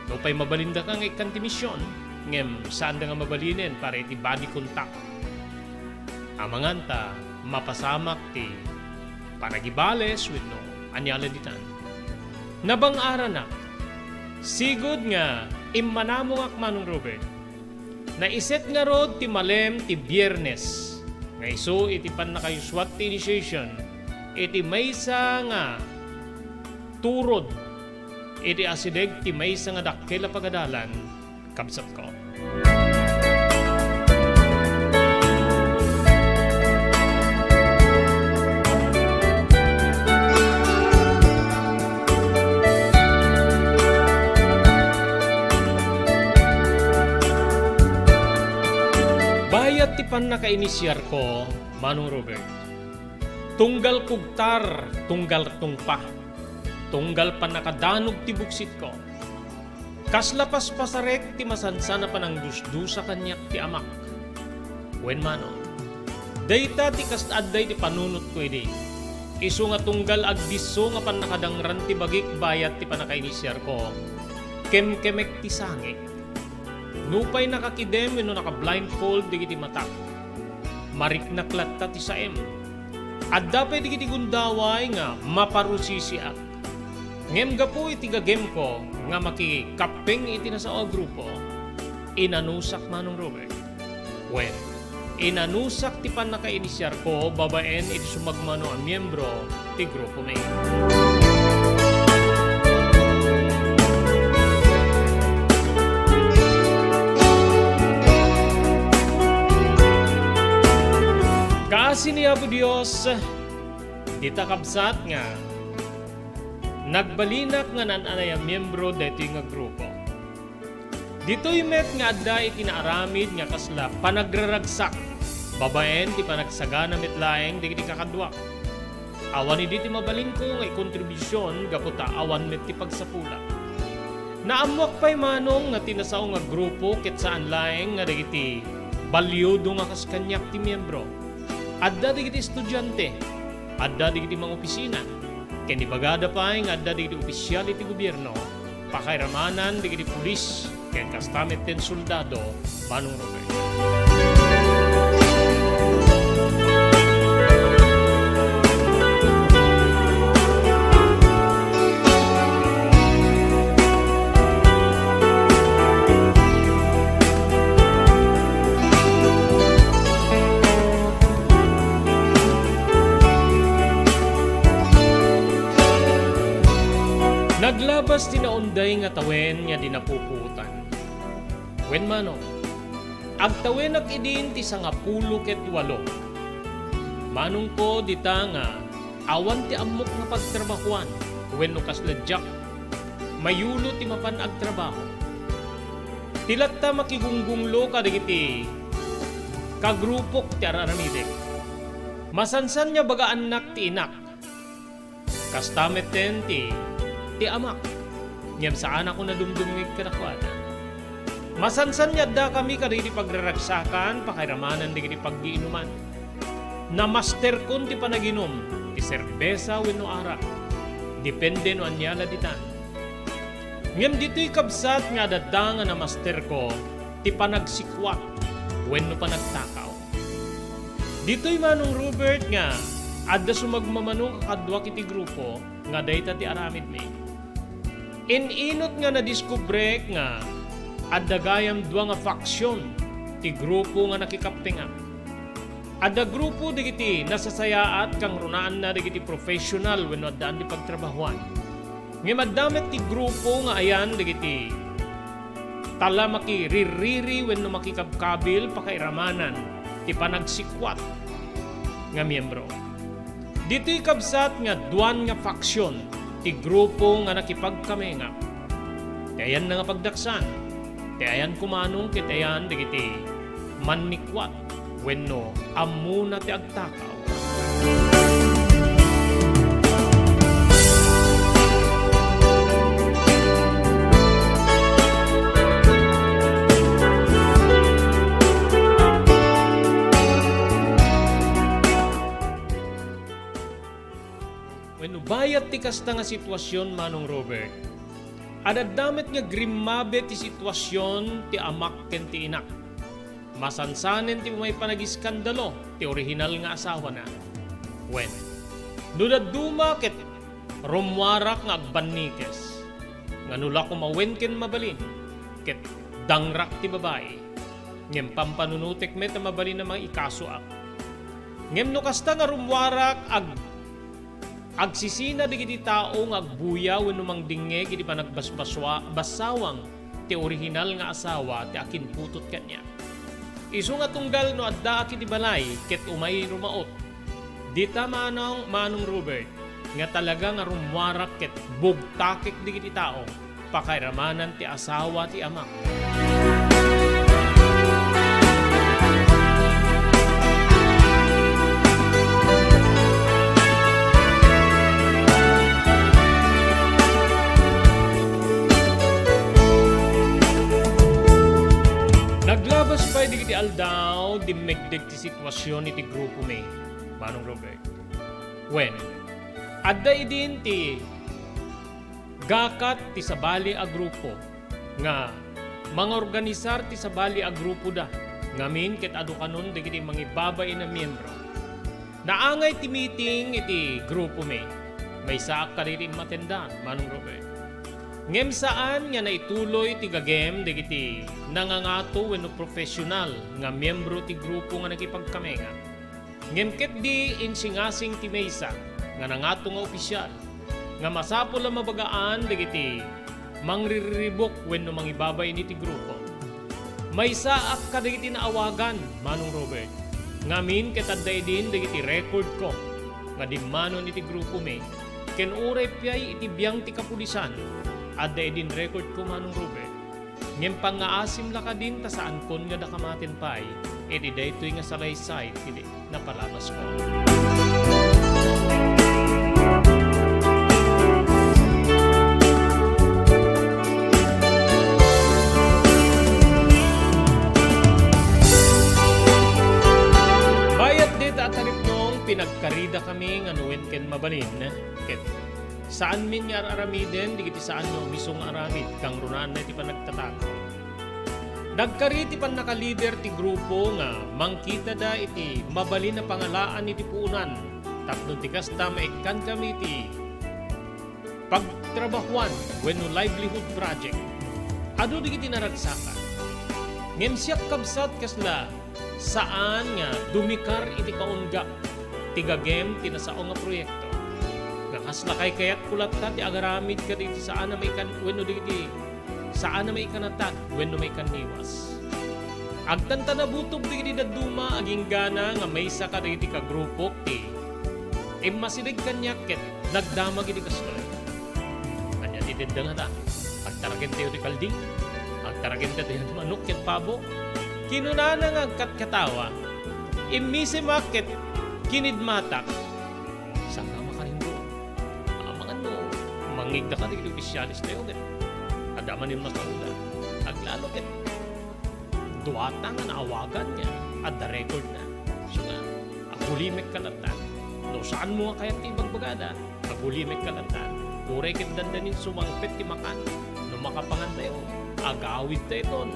No pay mabalinda ka nga ikantimisyon ngem saan da nga mabalinen para iti body contact. Amanganta mapasamak ti panagibales wenno anyala ditan. Nabang-ara na sigod nga immanamong Manong Robert. Naiset nga rod ti malem ti Biyernes. Nga iso iti pan nakayuswat ti initiation. Iti maysa nga turod. Iti asideg ti maysa nga dakkel a pagadalan. Kabsat ko. Bayat ti pan nakainisyar ko, Manong Robert. Tunggal kugtar, tunggal tungpa. Tunggal pan nakadanog ti buksit ko. Kaslapas pasarek ti masansana pa ng dusdusa kanyak ti amak. Wen mano, dayta ti kastadday ti panunot ko edi. Isu nga tunggal agdiso nga pan nakadangran ti bagik bayat ti pan nakainisyar ko. Kem-kemek ti sangik. Nupay nakakidem no naka-blindfold digiti mata. Mariknaklat ta ti saem. At dapay digiti gundaway nga maparusisiak. Ngem gapu iti gagem ko nga makikapeng iti na sa o grupo, inanusak manong Robert. When, inanusak ti pan nakainisyar ko, babaen iti sumagmano ang miyembro ti grupo may. Kasi ni Apo Diyos, dita kabsat nga, nagbalinak nga nananay ang miyembro dito nga grupo. Dito'y met nga adda iti naaramid nga kasla panagraragsak, babaen ti panagsagana metlaeng di kakadwa. Awan ni diti mabalin ko nga ikontribusyon gaputa awan met ti pagsapula. Naamwak pa'y manong nga tinasaw nga grupo ket saan laeng nga digiti balyudo nga kaskanyak ti miyembro. Adda digiti estudyante, adda digiti mga opisina, ken ibagada pa nga adda digiti opisyal iti gobyerno, pakairamanan digiti pulis, ken kastamit ten soldado, manong Robert. Naglabas tinaunday nga tawen nga dinapuputan. Wen mano, agtawen ak idin ti 10 ket 8. Manong ko dita nga awan ti ammok nga pagtrabahuan wen no kasladyak mayulo ti mapan agtrabaho. Tilatta makigunggunglo kadigiti kagrupok ti araramidek. Masansan niya baga anak ti inak. Kastamet ten ti amak. Ngem saan ako nadumdumig kanakuana. Masansan niya da kami kaditi pagraragsakan, pakairamanan digiti paggiinuman. Na master kun ti panaginom, ti serbesa wenno arak. Depende no anyala ditan. Ngem dito'y kabsat nga dadda nga na master ko, ti panagsikwat wenno panagtakaw. Dito'y manong Robert nga adda sumagmamano kakadwa kiti grupo nga dayta ti aramid may. Inot nga nadiskubre nga adda gayam dua nga faksyon ti grupo nga nakikaptinga. Adda grupo digiti nasasayaat kang runaan na digiti professional wenno addaan di pagtrabahuan. Ngem addamet ti grupo nga ayan digiti tala makiririri wenno makikabkabil pakairamanan ti panagsikwat nga miyembro. Dito'y kabsat nga duan nga faksyon ti grupo nga nakipagkamenga. Ti ayan na nga pagdaksan. Ti ayan kumanong ket ayan digiti mannikwat wenno ammo na ti agtakaw. Wenno bayat ti kasta nga sitwasyon manong Robert. Adaddamet nga grimmabe ti sitwasyon ti amak ken ti inak. Masansanen ti may panagiskandalo ti orihinal nga asawa na. Wen, dudaduma ket rumwarak nga agbannikes. Nganula ko mawen ken mabalin ket dangrak ti babae. Ngem pampanunutek met mabalin na mga ikasuak. Ngem no kasta nga rumwarak agsisina digiti tao nga agbuya wenno mangdinge iti panagbasbasawang ti orihinal nga asawa ti akin putot kanya. Isu nga tunggal no adda akiti balay ket umay rumaot. Dita manong Robert nga talaga nga rumwarak ket bugtakik digiti tao pakairamanan ti asawa ti amak. Naglabas pa digiti aldaw di megdeg ti sitwasyon iti grupo may manong Robert. When adda idin ti gakat ti sabali a grupo nga mga organisar ti sabali a grupo da ngamin ket adu kanon digiti mangibabay na miyembro. Naangay ti meeting iti grupo may. may saak ka rin matenda, Manong Robert. Ngem saan nga naituloy ti gagem digiti nangangato wenno profesional nga miyembro ti grupo nga nagipagkamenga. Ngem ket di insingasing ti maysa nga nangato nga opisyal nga masapol ang mabagaan digiti mangriribok wenno mangibabay ni ti grupo. May saak ka digiti naawagan, Manong Robert. Ngamin ket adday din digiti record ko nga di manon iti grupo me ken uray piyay iti biyang ti kapulisan. Adday din record ko, Manong Robert. Ngem pangaasim la ka din ta saan kon nga nakamatin pay iti daytoy nga salaysay iti napalabas ko. Bayat dit at harip nung pinagkarida kami nga nuwen ken mabalin ket saan min nga aramiden, di kiti saan nyo misong aramid, kang runan na iti panagtatakaw. Nagkari ti pan nakalider ti grupo nga mangkita da iti mabalin na pangalaan iti puunan. Tapno ti kasta maikkan kami iti pagtrabahuan wenno livelihood project. Ado di kiti naragsakan. Ngem siyak kabsat kasla saan nga dumikar iti kaunga ti gagem ti nasao nga proyekto. Nakasla kay kayat kulat ka, ti agaramid ka dito saan na may kan, wenno diti, saan na may kanatag, wenno may kaniwas. Agtanta na butob di daduma, aging gana nga may sa ka diti ka grupo, ti, masilig kanya ket, nagdamag iti kastoy. Kanya ditindang hata, agtaragen tayo di kalding, agtaragen tayo di manok ket pabo, kinunana nga agkatkatawa, imisima ket, kinidmatak, mangigda ka dito opisyalis tayo ket adaman yung makaula aglalo ket duwata nga naawagan niya at the record na so nga agulimek kalatan no saan mo nga kaya ti bagbagada agulimek kalatan uray ket dandanin sumangpet ti makan no makapangan tayo agawid tayo ton.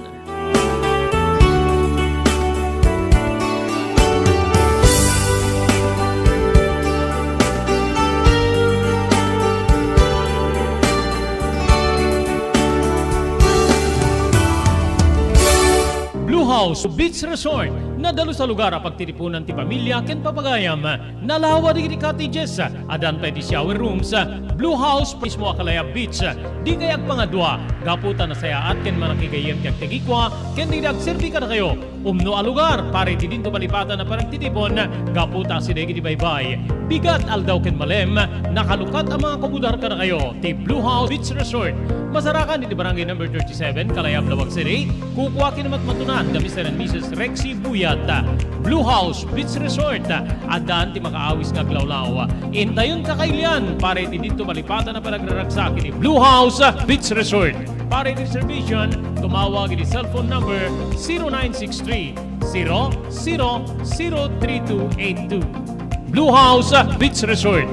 House Beach Resort nadalo sa lugar a pagtitipunan ti pamilya ken papagayam nalawa di cottages adan pa ti shower rooms Blue House mismo akalaya beach di kayag pangadwa gaputa na saya at ken manakigayem ti agtegikwa ken di agserbi ka na kayo umno a lugar pare ti dinto malipatan na paragtitipon gaputa si degi di baybay bigat aldaw ken malem nakalukat ang mga kabudar ka na kayo ti Blue House Beach Resort masarakan iti barangay number 37 Kalayab Lawag City kukuha kinamat matunan da Mr. and Mrs. Rexy Buyat Blue House Beach Resort adan ti makaawis nga glawlaw intayon kakailian pare ti dito malipatan na panagraragsak ni Blue House Beach Resort pare reservation tumawag iti cellphone number 0963 003282 Blue House Beach Resort.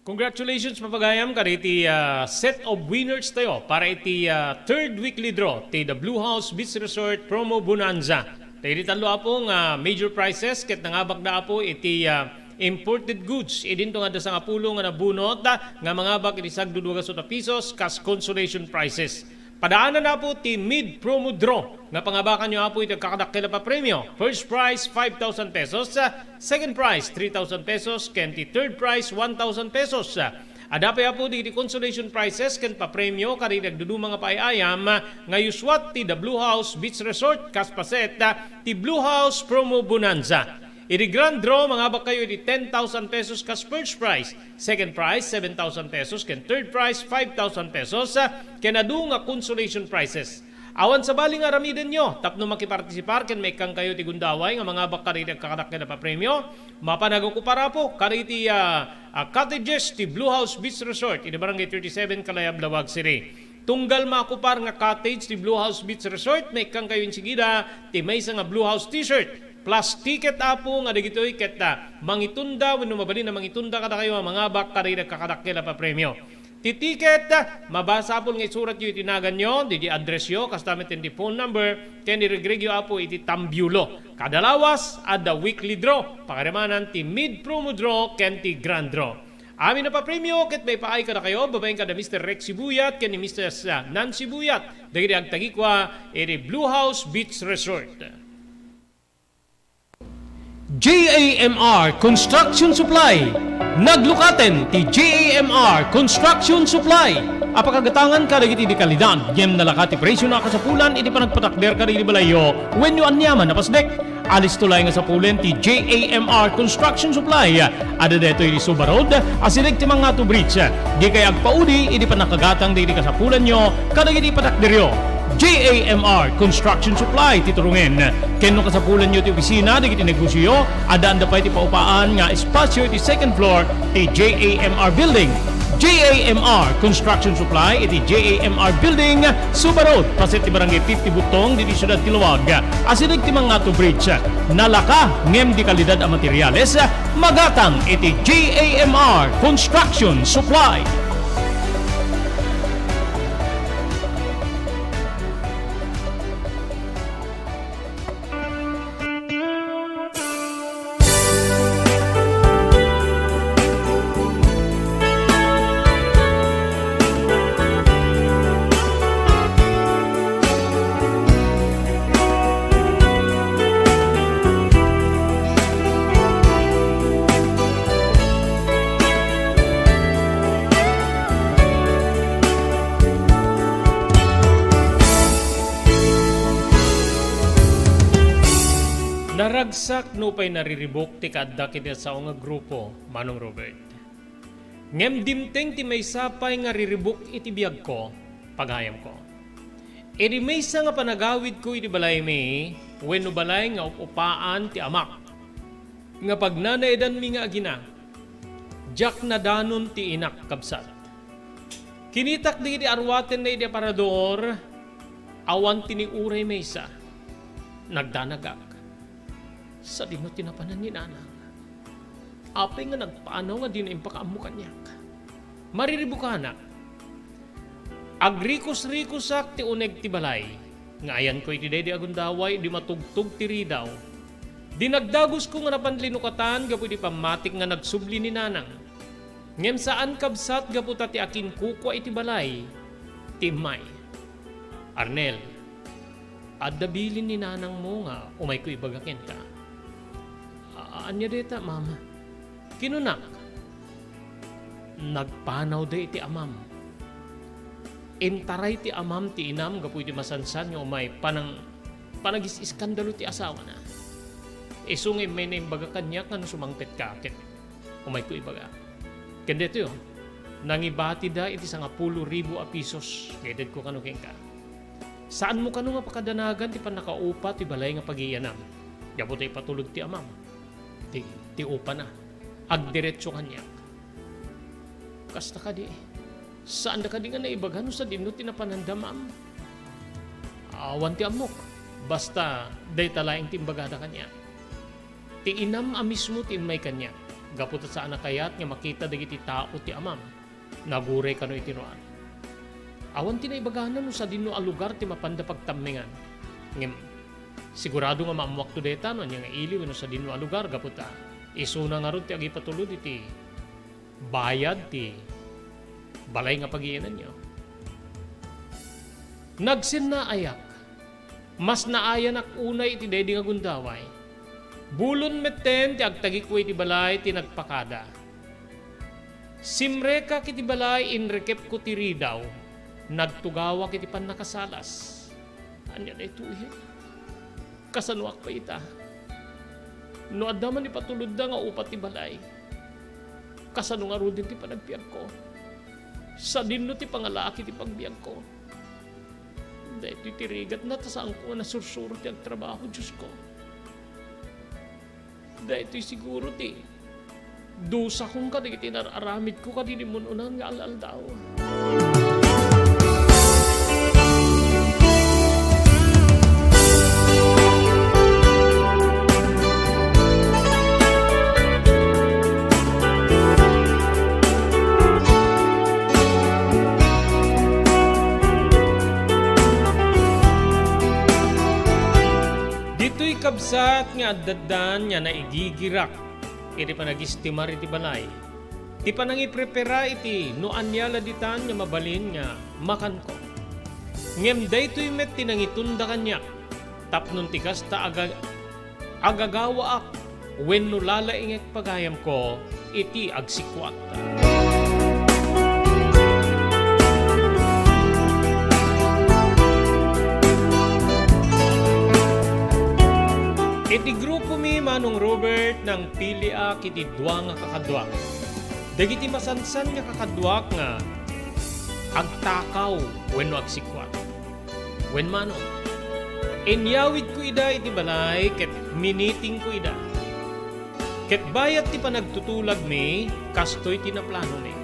Congratulations papagayam kari iti set of winners tayo para iti third weekly draw ti the Blue House Beach Resort Promo Bonanza. Tayo talo apong major prizes ket nangabak na apo iti imported goods. Idinto nga sa nga pulo nga nabunot nga mga bak iti sagdudugas pesos kas consolation prizes. Padaanan na po ti mid-promo draw nga pangabakan nyo po ito kakadakila pa premyo. First prize, 5,000 pesos. Second prize, 3,000 pesos. Ken ti third prize, 1,000 pesos. Adapay po di consolation prizes ken pa premyo kari nagdudu mga paayam nga yuswat ti the Blue House Beach Resort kaspaset ti Blue House Promo Bonanza. Iti grand draw, mga bak kayo iti 10,000 pesos kas first prize. Second prize, 7,000 pesos. Ken third prize, 5,000 pesos. Ken adu nga consolation prizes. Awan sa bali nga ramiden nyo, tapno makipartisipar, ken may kang kayo ti gundaway, nga mga bak kari nagkakanak na pa premyo. Mapanagaw ko para po, kari ti cottages ti Blue House Beach Resort, iti barangay 37 Kalayab Lawag City. Tunggal makupar nga cottage ti Blue House Beach Resort, may kang kayo insigida, ti may nga Blue House t-shirt. Plus ticket apo nga digitoy ket mangitunda wenno mabalin na mangitunda kada kayo mga bak kari nagkakadakkel pa premyo. Ti ticket, mabasa po nga isurat yu itinagan nyo, di address yo, kastamit di phone number, ken irigregyo apo iti tambyulo. Kadalawas, ada weekly draw, pakiramanan ti mid-promo draw, ken ti grand draw. Amin na pa premyo, ket may paay ka na kayo, babayin ka na Mr. Rex Sibuyat, ken ni Mr. Nan Sibuyat, dagiti agtagikwa, iti Blue House Beach Resort. JAMR Construction Supply. Naglukaten ti JAMR Construction Supply. Apakagatangan ka dagiti di kalidad, yem nalakati presyo na kasapulan, iti panagpatakder ka rin balayo, when you anyaman na pasdek. Alis tulay nga sa pulen ti JAMR Construction Supply. Ada deto iti Suba Road, asinig ti mga to bridge. Di kay agpaudi, iti panakagatang di kasapulan nyo, kadagiti patakderyo. JAMR Construction Supply titurungin. Kenno kasapulan nyo ti opisina, di kiti negosyo, adaan da pa iti paupaan nga espasyo iti second floor ti JAMR Building. JAMR Construction Supply iti JAMR Building, Suba Road, pasit ti barangay 50 Butong, di Siyudad Tiluwag. Asinig ti mga to bridge. Nalaka, ngem di kalidad a materyales, magatang iti JAMR Construction Supply. Naragsak no pa'y nariribok ti kadda kiti sa nga grupo, Manong Robert. Ngem dimteng ti may sapay nga riribok iti biyag ko, pagayam ko. Edi may nga panagawid ko iti balay mi, wenno balay nga upaan ti amak. Nga pagnanaidan mi nga agina, jak na danon ti inak kabsat. Kinitak di iti arwaten na iti aparador, awan tiniuray may isa, nagdanagak. Sa di mo tinapanan ni nanang. Apay nga nagpaanaw nga din impakaamu kanyak. Mariribukana. Agrikos-rikosak ti uneg ti balay. Ngayan ko iti daydi agundaway di matugtog ti ridaw. Dinagdagos ko nga napanlinukatan gapu di pamatik nga nagsubli ni nanang. Ngem saan kabsat gapu ti akin kukwa iti balay. Ti May. Arnel. Adabilin ni nanang mo nga umay ko ibagakin ka. Anya deta, mama. Kinunak. Nagpanaw da iti amam. Intaray ti amam ti inam, gapu iti masansan nga umay panagis-iskandalo ti asawa na. Isungay may na imbaga kanyak nga sumangpet kakit. Umay ko ibaga. Kanda ito yun. Nangibati da iti 10,000 a pisos. Gated ko kanuking ka. Saan mo kanu nga pakadanagan ti panakaupa ti balay nga pag-iyanam? Gapu tayo patulog ti amam. Ti upa na. Agdiretso kanyak. Kasta ka di. Saan da ka di nga naibagano sa dino tinapanandamam? Awan ti amok. Basta day talaing timbagada kanya. Ti inam mismo ti may kanya. Gapot sa anak kayat nga makita dagiti tao ti amam. Naguray kano itinuan. Awan ti naibagana no sa dino a lugar ti mapanda pagtammingan. Ngem sigurado nga maamuak to deta no nga iliw no sa dino a lugar gaputa. Isuna nga ron ti agipatulod iti bayad ti balay nga pag-iinan nyo. Nagsin na ayak. Mas naayan ak unay iti daydi nga gundaway. Bulon meten ti agtagikwa iti balay ti nagpakada. Simreka kiti balay inrekep ko ti ridaw. Nagtugawa kiti pan nakasalas. Anya na ito kasanuak pa ita. No adaman ipatulod da nga upat ti balay. Kasano nga rudin ti panagbiag ko. Sa dinno ti pangalaki ti pagbiag ko. Dahil ti tirigat na tasaan ko nga nasursuro ti agtrabaho, Diyos ko. Dahil ti siguro ti dusa kong kadigit inararamid ko kadinimununan nga al-aldaw. kabsat nga addadan niya na igigirak iti panagistimar iti balay. Ti panangiprepara iti no anyala ditan nga mabalin nga makan ko. Ngem daytoy met tinangitunda kanya tapnon tikas ta agagawa ak wenno lalaingek pagayam ko iti agsikwat. Iti grupo mi Manong Robert nang pili a kiti dua nga kakadwak. Dagiti masansan nga kakadwak nga agtakaw wenno agsikwat. Wen manong inyawid ko ida iti balay ket miniting ko ida. Ket bayat ti panagtutulag mi kastoy tinaplano mi.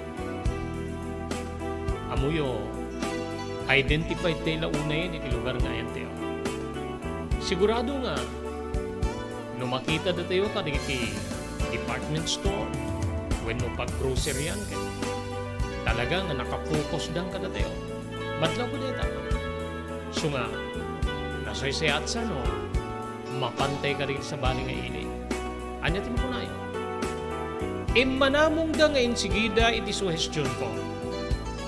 Amuyo identified tayo launayin iti lugar nga yan tayo. Sigurado nga no makita da tayo kadagiti department store wenno pag-groceryan ket talaga nga nakapokus dang kada tayo. Madlaw ko dita. So nga, nasaysayat sa no, mapantay ka rin sa baling nga ili. Anya tin ko na yun. Manamong da ngayon sigida iti suhestyon ko.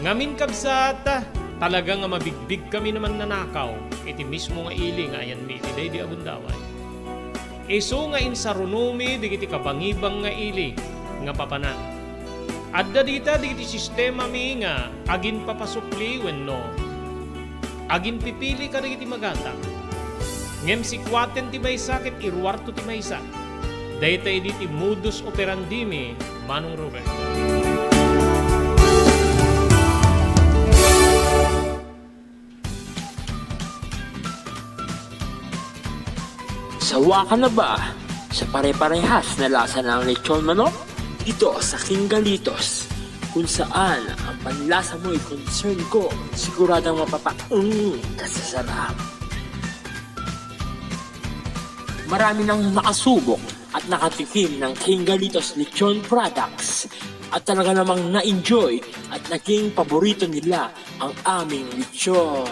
Ngamin kabsata, talaga nga mabigbig kami naman nanakaw, iti mismo nga ili nga ayan mi, iti day di abundaway. Iso nga insarunumi, digiti kabangibang nga ili, nga papanan. Adda dita, digiti sistema mi nga, agin papasukli wenno, agin pipili ka rin iti magata. Ngem si kwaten ti maysa ket irwarto ti maysa. Daytay iti modus operandi mi Manong Robert. Sawa ka na ba sa pare-parehas na lasa ng lechon manok? Dito sa King Galitos, kung saan ang panlasa mo'y concern ko, siguradang kasasarap. Marami nang nakasubok at nakatikim ng King Galitos lechon products at talaga namang na-enjoy at naging paborito nila ang aming lechon.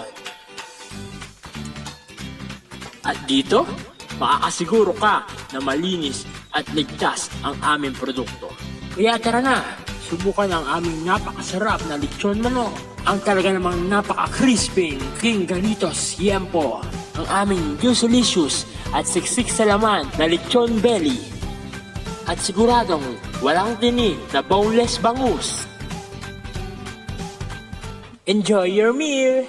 At dito, makakasiguro ka na malinis at ligtas ang aming produkto. Kaya tara na, subukan ang aming napakasarap na lechon manok. Ang talaga namang napaka-crispy King Galitos Yempo. Ang aming juicelicious at siksik sa laman na lechon belly. At siguradong walang tinik na boneless bangus. Enjoy your meal!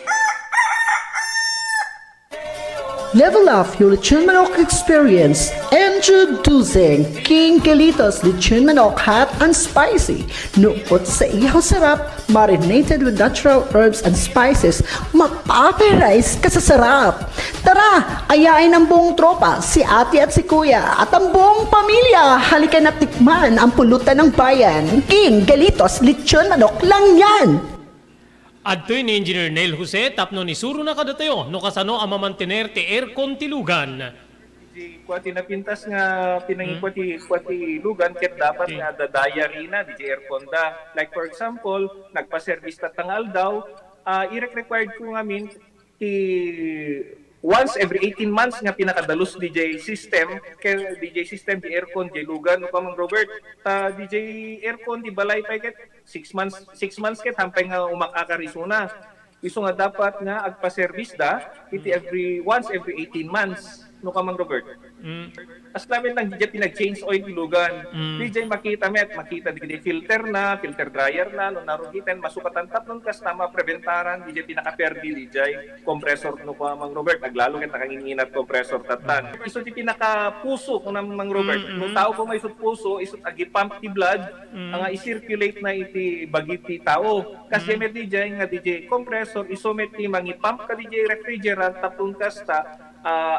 Level up your Lechon Manok experience. Introducing King Galitos Lechon Manok Hot and Spicy. Nuot sa ihaw sarap, marinated with natural herbs and spices, mapaperize ka sa sarap. Tara, ayain ang buong tropa, si ate at si kuya, at ang buong pamilya. Halika na tikman ang pulutan ng bayan. King Galitos Lechon Manok lang yan. Adtoy ni Engineer Neil Jose, tapno ni suro na kada tayo, no kasano ang mamantener ti aircon ti lugan. Di kwati napintas nga pinangikwati lugan ket dapat nga dadaya rina di aircon da. Like for example, nagpa-service ta tangal daw, i-required ko ngamin ti once every 18 months nga pinakadalos DJ system di aircon di lugan no Mang Robert DJ aircon di balay pa ket 6 months ket hampay nga umakakarisuna iso nga dapat nga agpa-service da iti once every 18 months no Mang Robert. As namin lang DJ pinag-change oil ilugan. DJ makita di filter dryer na no narugitan masukatan tapnon kas tama preventaran DJ pinaka-perdi DJ compressor no Mang Robert naglalo ket nakanginginat compressor tatan. Iso ti pinaka-puso no Mang Robert. No tao ko may isut puso isut agi-pump ti blood nga i-circulate na iti bagiti tao. Kasi met DJ nga DJ compressor iso met ti mangi-pump ka DJ refrigerant tapnon kas ta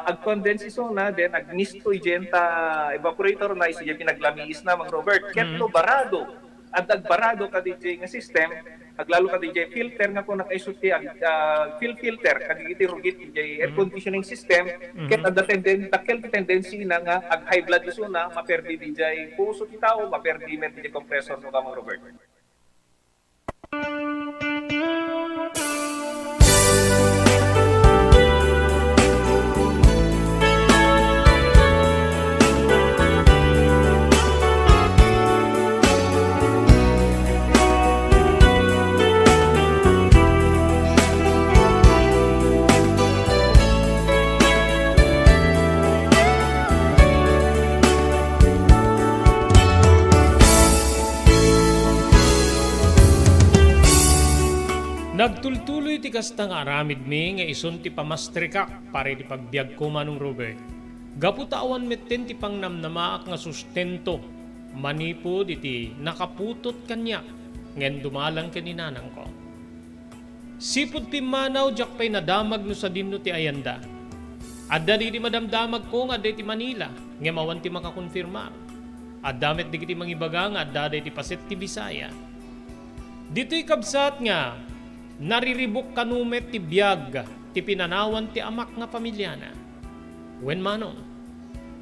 ag-condense iso na, then ag-misto igenta evaporator na iso yung pinaglamiis na Mang Robert. Keto barado. At agbarado ka DJ nga system, aglalo ka DJ filter nga kung nakaisuti filter, kagigiti rugit DJ air conditioning system, ket at the tendency na nga ag-high blood iso na, maperdi DJ puso ti tao, maperdi met DJ compressor no ka Mang Robert. kasta nga aramid mi nga ison ti pamastrikak pare ti pagbiag ko manong Robert. Gaputawan metten ti pangnamnamaak nga sustento. Manipod iti nakaputot kanya ngen dumalang kaninanang ko. Sipod pimanaw jak pay nadamag no sa dinno ti ayanda. Adda di madamdamag ko nga ti Manila nga mawan ti makakonfirmar. Addamet di kiti mangibaga nga adda ti paset ti Bisaya. Dito'y kabsat nga nariribok kanumet ti biyag ti pinanawan ti amak nga pamilyana. Wen manong,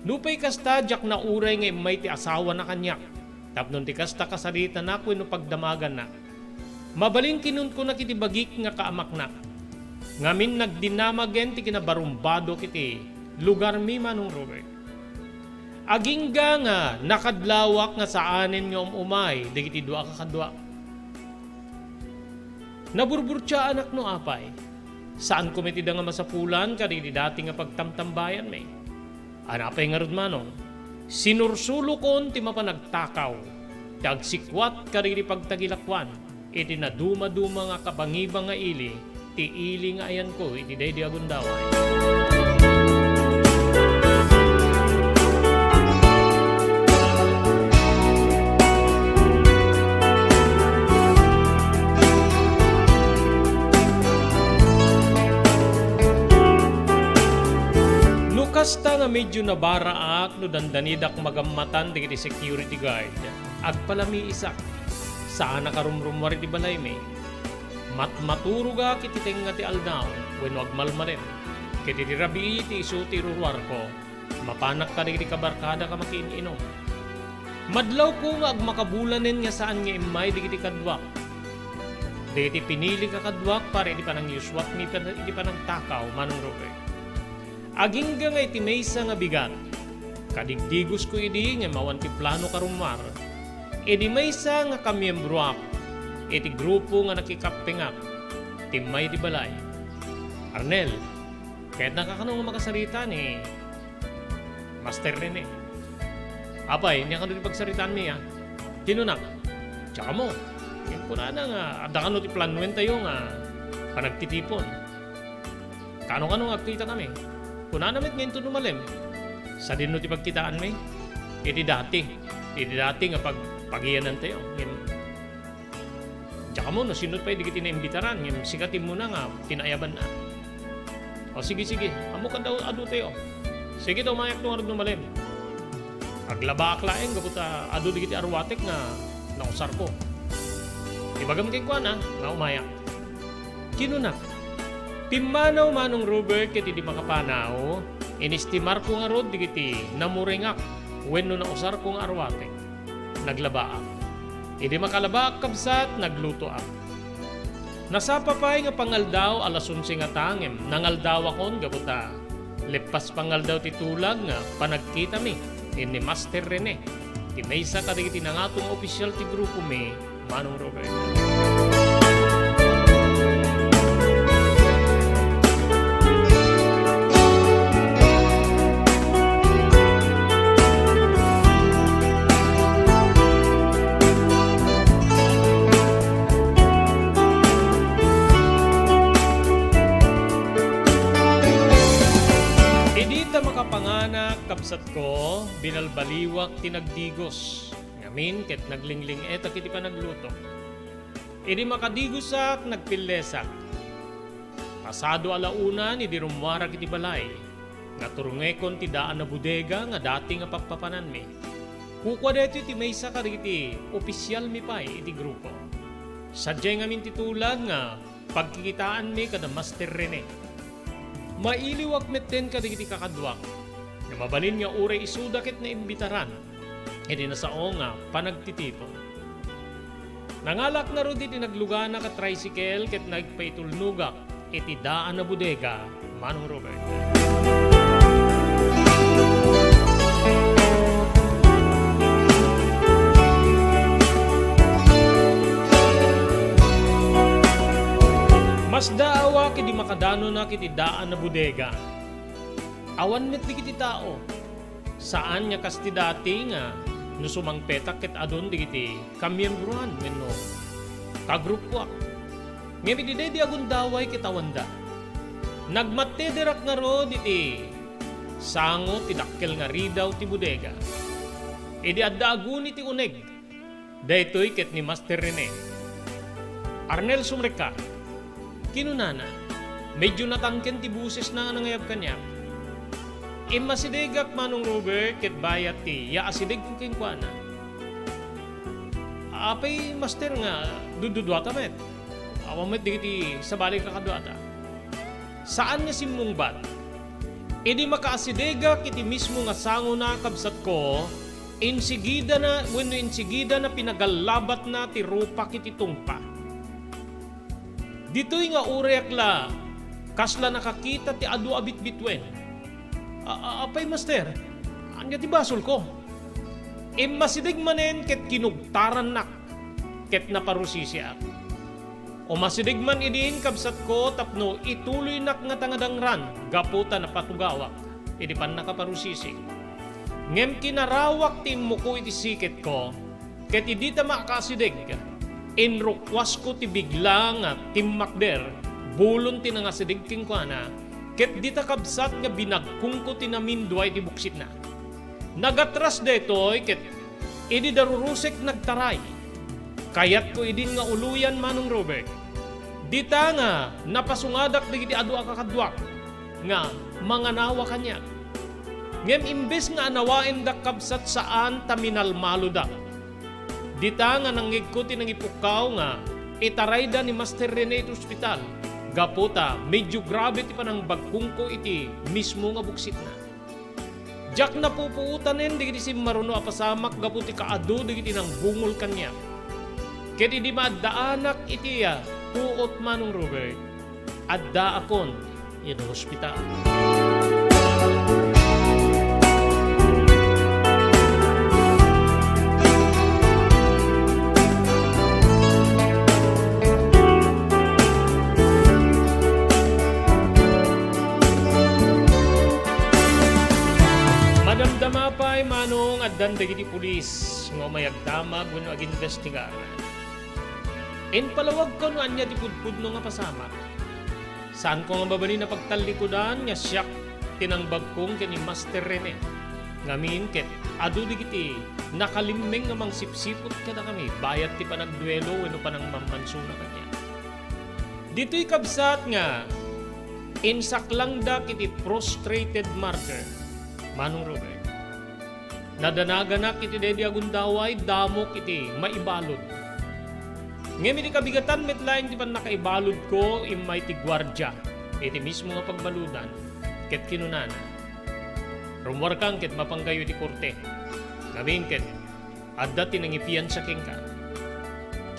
lupay kasta jak na uray nga may ti asawa na kanyak. Tapnon ti kasta kasarita na no pagdamagan na. Mabaling kinun ko na kiti bagik nga kaamak na. Ngamin nagdinamagen ti kinabarumbado kiti lugar mi manong Robert. Agingga nga nakadlawak nga saanen nga umay digiti dua kakadwa. Naburburtya anak no apay. Saan kumitida nga masapulan kadidi dati nga pagtamtambayan may. Anapay nga rod manong. Sinursulo kon ti mapanagtakaw. Tagsikwat kadidi pagtagilakwan. Iti naduma-duma nga kabangibang nga ili. Ti ili nga ayan ko iti daydi agundaway. Kasta nga medyo nabaraak no dandanidak magammatan digiti security guard. Agpalami isak. Saan nakarumrumwari ti balay me. Matmaturuga kiti tenga ti aldaw wenno agmalmalen. Kiti ti rabii ti isu ti ruruar ko. Mapanak ka digiti kabarkada ka makiininom. Madlaw ko nga agmakabulanen nga saan nga imay digiti kadwak. Digiti pinili ka kadwak para iti panang yuswat mi iti panang takaw manong Robert. Agingga nga iti maysa nga bigat. Kadigdigos ko idi nga mawan ti plano karumar. Idi maysa nga kamiyembroak. Iti grupo nga nakikaptingak. Timay di balay. Arnel, kahit nakakano nga makasarita ni Master Rene. Apay, niya ka doon pagsaritaan niya. Tinunak. Tsaka mo. Yung kunana nga, adakano ti planuin tayo nga panagtitipon. Kano-kano nga akita kami. Kuna namit ngayon ito numalim. Sa din ti pagkitaan may. Iti dati nga pagpagiyanan tayo. Tsaka mo, no, sinod pa hindi kita naimbitaran. Sikatin mo na nga, tinayaban na. O sige, amo ka daw adu tayo. Sige daw mayak nung arag numalim. Aglaba aklaeng, kaputa adu di kiti arwatek nga nausar ko. Ibagam kay kwa na, nga umayak. Kinunak. Timanaw manong Robert kiti di makapanaw, inistimar ko nga rod digiti namuringak wenno na usar kong arwate. Naglabaak. Idi makalabaak kabsat, nagluto ak. Nasapapay nga pangaldaw alas 11 nga tangem, nangaldaw akon gabuta. Lepas pangaldaw titulag nga panagkita mi, ni Master Rene. Ti maysa ka digiti nangatong opisyal ti grupo mi, manong Robert. Makapanganak kapsat ko, binalbaliwak tinagdigos. Ngamin ket naglingling eta kiti pa nagluto. Idi makadigosak nagpilesak. Pasado alauna ni di rumwara kiti balay. Naturungekon ti daan na bodega nga dati nga papapanan mi. Kukwa deto iti maysa ka kiti opisyal mi pay iti grupo. Sadya ngamin titulag nga pagkikitaan mi kada Master Rene. Mailiwak metten ka digiti kakadwak. Na mabalin nga uray isudakit na imbitaran. Hindi na sao nga panagtitipon. Nangalak na ro diti naglugana ka tricycle ket nagpaitulnugak iti daan na bodega, manong Robert. Mas daawa kiti makadano na kiti daan na bodega. Awan met di kiti tao. Saan niya kasti dati nga no sumangpetak ket adon di kiti kamiyembruhan wenno kagrupuak. Ngayon di agundaway kitawanda. Nagmatederak nga ro diti sango tidakkel nga ridaw ti bodega. Idi adda aguni ti uneg. Daytoy ket ni Master Rene. Arnel sumreka. Kinunana. Medyo natangken ti buses na nangayab kanya. Masidegak manong Robert ket bayat ti ya asideg ko kinkwana. Apay Master nga dududwata met. Awamet digiti sa balik na kadwata. Saan nga simmungbat? Idi makaasidega kiti mismo nga sango na kabsat ko, insigida na pinagalabat na ti rupa kiti tungpa. Dito'y nga urek la, kasla nakakita ti adu abit bitwen. Apay Master, anya ti basol ko? Masidig manen ket kinugtaran nak, ket naparusisya. O masidig man idin kabsat ko tapno ituloy nak nga tangadangran gaputa na patugawak idi pan nakaparusisi. Ngem kinarawak ti muko iti siket ko ket idi ta makasidig inrukwas ko ti bigla nga timmakder bulon ti nangasidig kingkwana ket di ta kabsat nga binagkung ko ti namindway ti buksit na. Nagatras detoy ket idi darurusek nagtaray. Kayat ko idin nga uluyan manong Robert. Dita nga napasungadak digiti adu akakadwak nga manganawa kanya. Ngem imbes nga anawain da kabsat saan taminalmalo da. Dita nga nangigkuti ng ipukaw nga itaray da ni Master Rene iti ospital. Gaputa medyo grabe ti panang bagkungko iti mismo nga buksit na. Jak na pupuutanen digiti si maruno apasamak gaputi kaadu digiti nang bungol kanya. Ket di maddaanak iti puot manong Robert, adda akon iti hospital. Madamdama pa'y manong addan dagiti pulis nga mayagdamag wenno aginvestigaran. Palawag ko no anya ti pudpud no nga pasama. Saan ko nga babali na pagtalikodan nga siyak tinangbag kong kini Master Rene. Ngamin ket adu digiti nakalimmeng nga mang sipsipot kada kami bayat ti panagduelo wenno panang mamansuna kanya. Dito'y kabsat nga insaklang kiti prostrated martyr manong Robert. Nadanaga kiti dedi agundaway damok iti maibalod. Ngayon iti kabigatan metlaing di pa nakaibalod ko imay ti gwardya. Iti mismo nga pagbaludan ket kinunana. Rumwar kang ket mapanggayo ti korte. Ngamin ket adda tinangipian sa kingka.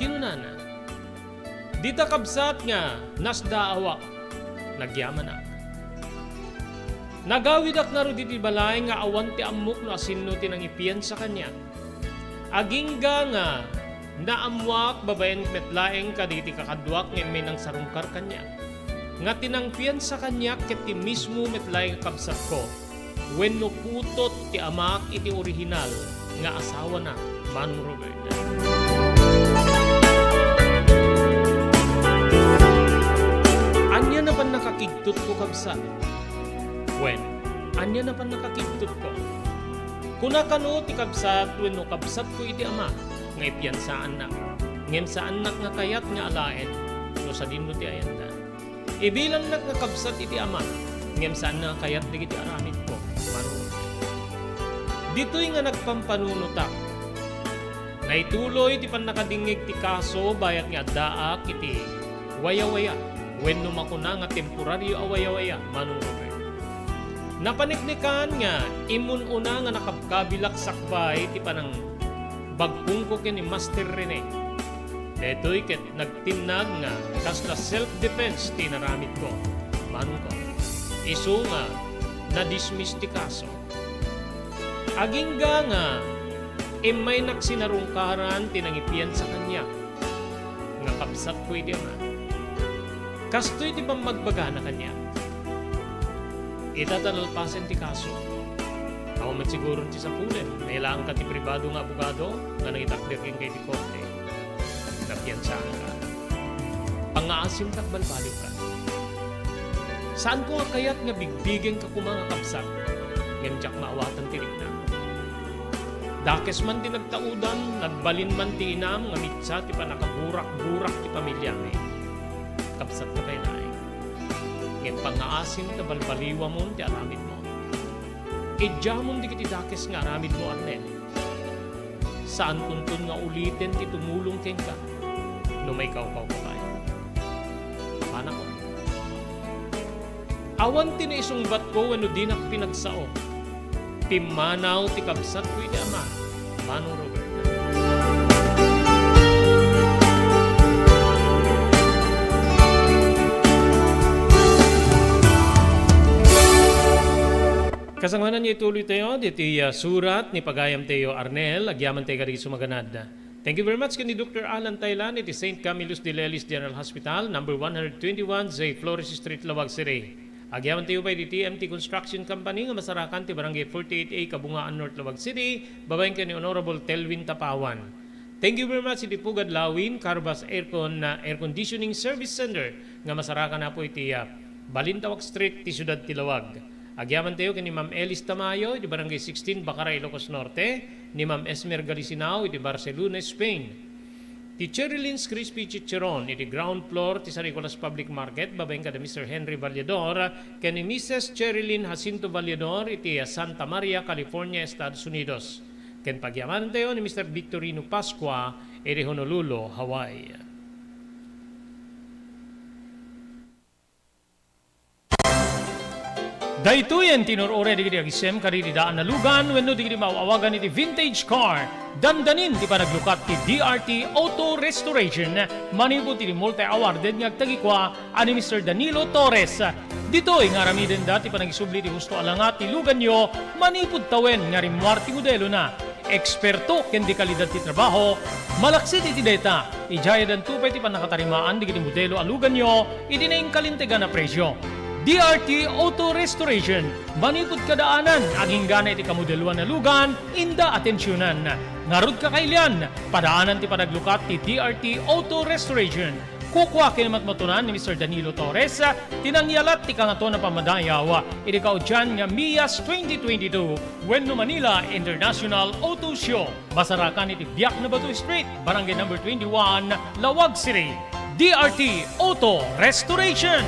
Kinunana. Dita kabsat nga nasdaawak nagyaman na. Nagawidak na ro diti balay nga awan ti amok no asinno tinangipian sa kanya. Agingga nga naamwak babayan metlaeng kaditi kakadwak ng may nang sarungkar kanya. Nga tinangpian sa kanya ket ti mismo metlaeng kabsat ko wenno putot ti amak iti orihinal nga asawa na manong Robert. Anya na pa nakakigtot ko kabsat? Anya na pa nakakigtot ko? Kunakano ti kabsat wenno kabsat ko iti ama nga ipiyansaan na. Ngem sa anak nga kayat nga alaen no sa dinno ti ayanda. Ibilang nak nga kabsat iti ama ngem saan na kayat digiti aramid ko manong. Dito'y nga nagpampanunutak. Naituloy ti panakadingig ti kaso bayat nga daak iti waya-waya wenno makuna nga temporaryo awaya-waya manong Robert. Napaniknikan nga imununa nga nakabkabilak sakbay ti panang bagpung ko kini Master Rene. Deto'y ket nagtinag nga kasla self-defense tinaramit ko. Manong ko. Isu nga na-dismiss ti kaso. Agingga nga may nagsinarungkaran tinangipian sa kanya. Nga kapsat ko iti nga. Kasto'y ti pamagbaga na kanya. Itatalpasen ti kaso. Ako man siguro ti sapulen. Nailangan ka ti pribado nga abogado nga nangitakder king kay ti korte. Napiyansaan ka. Pangaasim kag balbaliw ka. Saan ko nga kayat nga bigbigen ka kumanga kapsat? Ngem jak maawatan tirik na. Dakes man ti nagtaudan, nagbalin man ti inam, nga mitsa ti pa nakaburak-burak ti pamilya may. Kapsat ka kay naay. Ngem pangaasim ta balbaliwa mo ti aramid mo. Idya mo di kiti dakes nga aramid mo Arnel. Saan tuntun nga ulitin ti tumulong ken ka? No may kaukaw ka ba? Paano ko? Awan ti na isungbat ko wano di nak pinagsao. Timanaw ti kabsat ko iti ama. Manong Robert. Kasangmanan niya ituloy tayo, diti surat ni Pagayam Teo Arnel, agyaman tayo kari sumaganad. Thank you very much kani Dr. Alan Taylan, iti St. Camillus de Lelis General Hospital, number 121, J. Flores Street, Lawag City. Agyaman tayo by the TMT Construction Company, nga masarakan ti Barangay 48A, Kabungaan North, Lawag City, babaeng ka ni Honorable Telvin Tapawan. Thank you very much iti Pugad Lawin, Carbas Air Conditioning Service Center, nga masarakan na po iti Balintawak Street, ti Siyudad Tilawag. Agyaman tayo kay ni Ma'am Elis Tamayo, di Barangay 16, Bacaray, Ilocos Norte, ni Ma'am Esmer Galicinao, di Barcelona, Spain. Ti Cherylin's Crispy Chicharon, iti ground floor, ti San Nicolas Public Market, babaeng kada Mr. Henry Vallador, kay ni Mrs. Cherylin Jacinto Vallador, iti Santa Maria, California, Estados Unidos. Ken pagyaman tayo ni Mr. Victorino Pascua, iti Honolulu, Hawaii. Daytoyen tinurore di agisem kari di daan na lugan wenno di mauawagan iti vintage car. Dandanin di panaglukat ti DRT Auto Restoration. Manipod ti multi-awarded nga tagikwa ani Mr. Danilo Torres. Ditoy nga ramiden dati panagisubli ti husto alangat ti lugan nyo manipod tawen nga rimwar ti modelo na. Eksperto ken di kalidad ti trabaho, malaksit iti data. Ijaya dan tupay ti panakatarimaan di kiti modelo alugan nyo iti na kalintegan na presyo. DRT Auto Restoration, manipod kadaanan, aging gana iti kamodeluan na lugan, inda atensyonan. Ngarud ka kailian, padaanan ti panaglukat ti DRT Auto Restoration. Kukwa kinamat matunan ni Mr. Danilo Torres, tinangyalat ti kangato na pamadayaw, iti kaudyan nga MIAS 2022, Wenno Manila International Auto Show. Masarakan iti Biak na Batu Street, Barangay number 21, Lawag City. DRT Auto Restoration.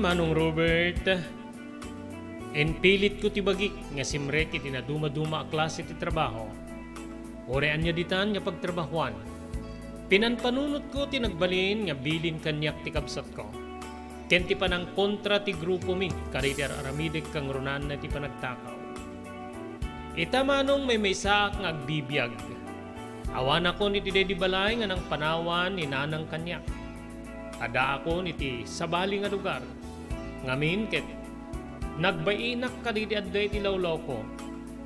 Manong Robert, enpilit ko tibagik nga simrek iti na duma-duma a klase ti trabaho. Orean niya ditan nga pagtrabahuan. Pinanpanunot ko tinagbalin nga bilin kanyak ti kabsat ko. Ken ti panang kontra ti grupo mi, kariti aramidik kang runan na ti panagtakaw. Ita manong may saak nga agbibiyag. Awan ako ni ti Dedi Balay nga nang panawan ni nanang kanyak. Ada ako niti sabali nga lugar. Ngamin ket nagbainak kadidi adday ti lawlaw ko.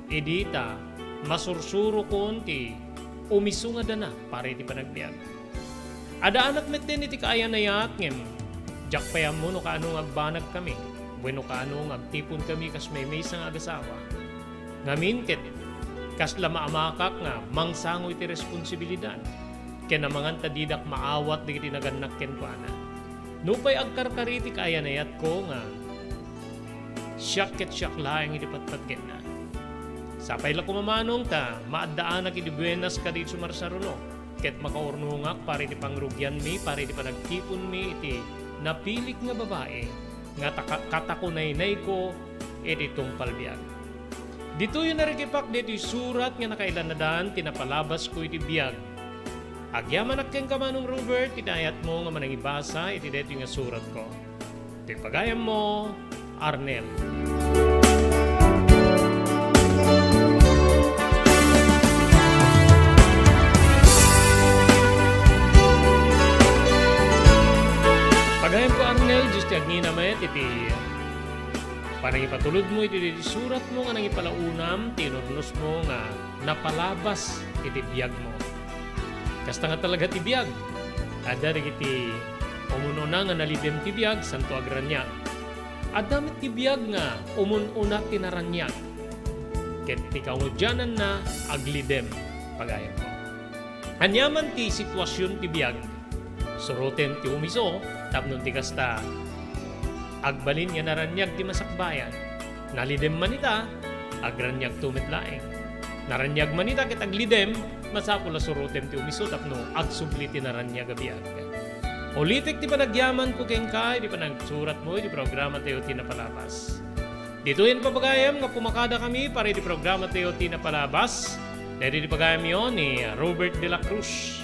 Edita masursuro kon ti umisu nga dana pare ti panagbiag. Ada anak metten iti kaayanayat ngem jak payam mo no kaano agbanag kami. Bueno kaano agtipon kami kas may sang agasawa. Ngamin ket kas lamaamakak nga mangsangoy ti responsibilidad. Ken namangan tadidak maawat digiti naganak ken kuana. Nupay agkarkariti kaayanayat ko nga siyak ket siyak laeng iti patpatgen na. Sapay la kumamanong ta maaddaan na iti buenas ka di sumarsaruno ket makaurnungak pare iti pangrugyan mi pare iti panagtipon mi iti napilik nga babae nga katakunaynay ko iti tungpalbiag. Dito yung narikipak dito surat nga nakailan na daan tinapalabas ko iti biag. Agyaman akken ka Manong Robert, tinayat mo nga manangibasa, iti deto yung surat ko. Ito yung pagayam mo, Arnel. ni naman iti parang ipatulod mo iti surat mo nga nang ipalaunam tinurnos mo nga napalabas iti biyag mo. Kasta nga talaga ti biyag. Ada iti umuno na nga nalidem ti biyag santo agranyag. Adamit ti biyag nga umununa tinaranyag. Ket ti kaudyanan na aglidem pagayam mo. Anyaman ti sitwasyon ti biyag. Suruten ti umiso tapnon ti kasta agbalin nga naranyag ti masakbayan. Nalidem manita agranyag tumitlaeng. Naranyag manita ket aglidem masapula surutem ti umiso tapno agsubli ti naranyag a biyag. Ulitek ti panagyaman ko kengkay, di panagsurat mo, di programa tayo tinapalabas. Dito yung papagayam nga pumakada kami para di programa tayo tinapalabas. Dahil di pagayam yun ni Robert de la Cruz.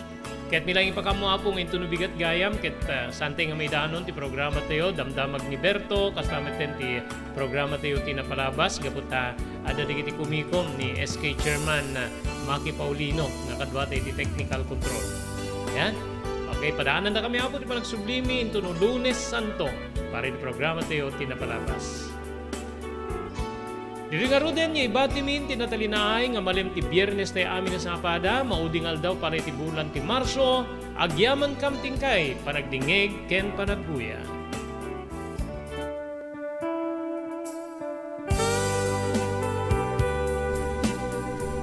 Ket nilang ipakamuapong into nubigat gayam, ket sante nga may danon ti programa tayo, damdamag ni Berto, kasamet din ti programa tayo tinapalabas, gaputa ada di kiti kumikom ni SK Chairman Maki Paulino, nakadwa tayo ti technical control. Ayan. Okay, padaanan na kami ako di pa nagsublimi into no Lunes Santo para di programa tayo tinapalabas. Diri nga ro din niya ibatimin tinatalinaay nga malim ti Biyernes tayo amin na sa kapada, maudingal daw para ti bulan ti Marso, agyaman kam tingkay, panagdingeg ken panagbuya.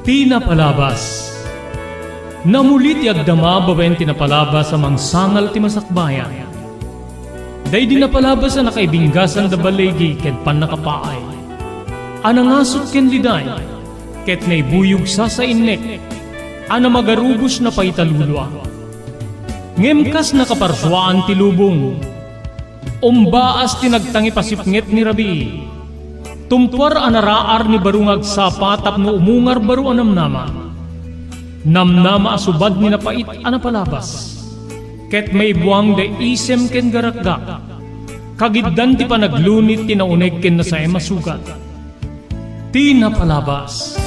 Tinapalabas. Namulit ti agdama bawen tinapalabas amang sangal ti masakbayan. Day dinapalabas na nakaibinggasan da balegi ken panakapaay. Anangasot ken liday ket naibuyog sa innek. Ana magarubos na paitalulwa. Ngemkas nakaparswaan ti lubong. Umbaas tinagtangi pasipnget ni Rabi. Tumpar anaraar ni barungag sapa tapno umungar baru anamnama. Namnama asubad ni napait anapalabas. Ket may buwang da isem ken garakgak. Kagiddan ti panaglunit tinauneg ken na sa emasugat. Tinapalabas.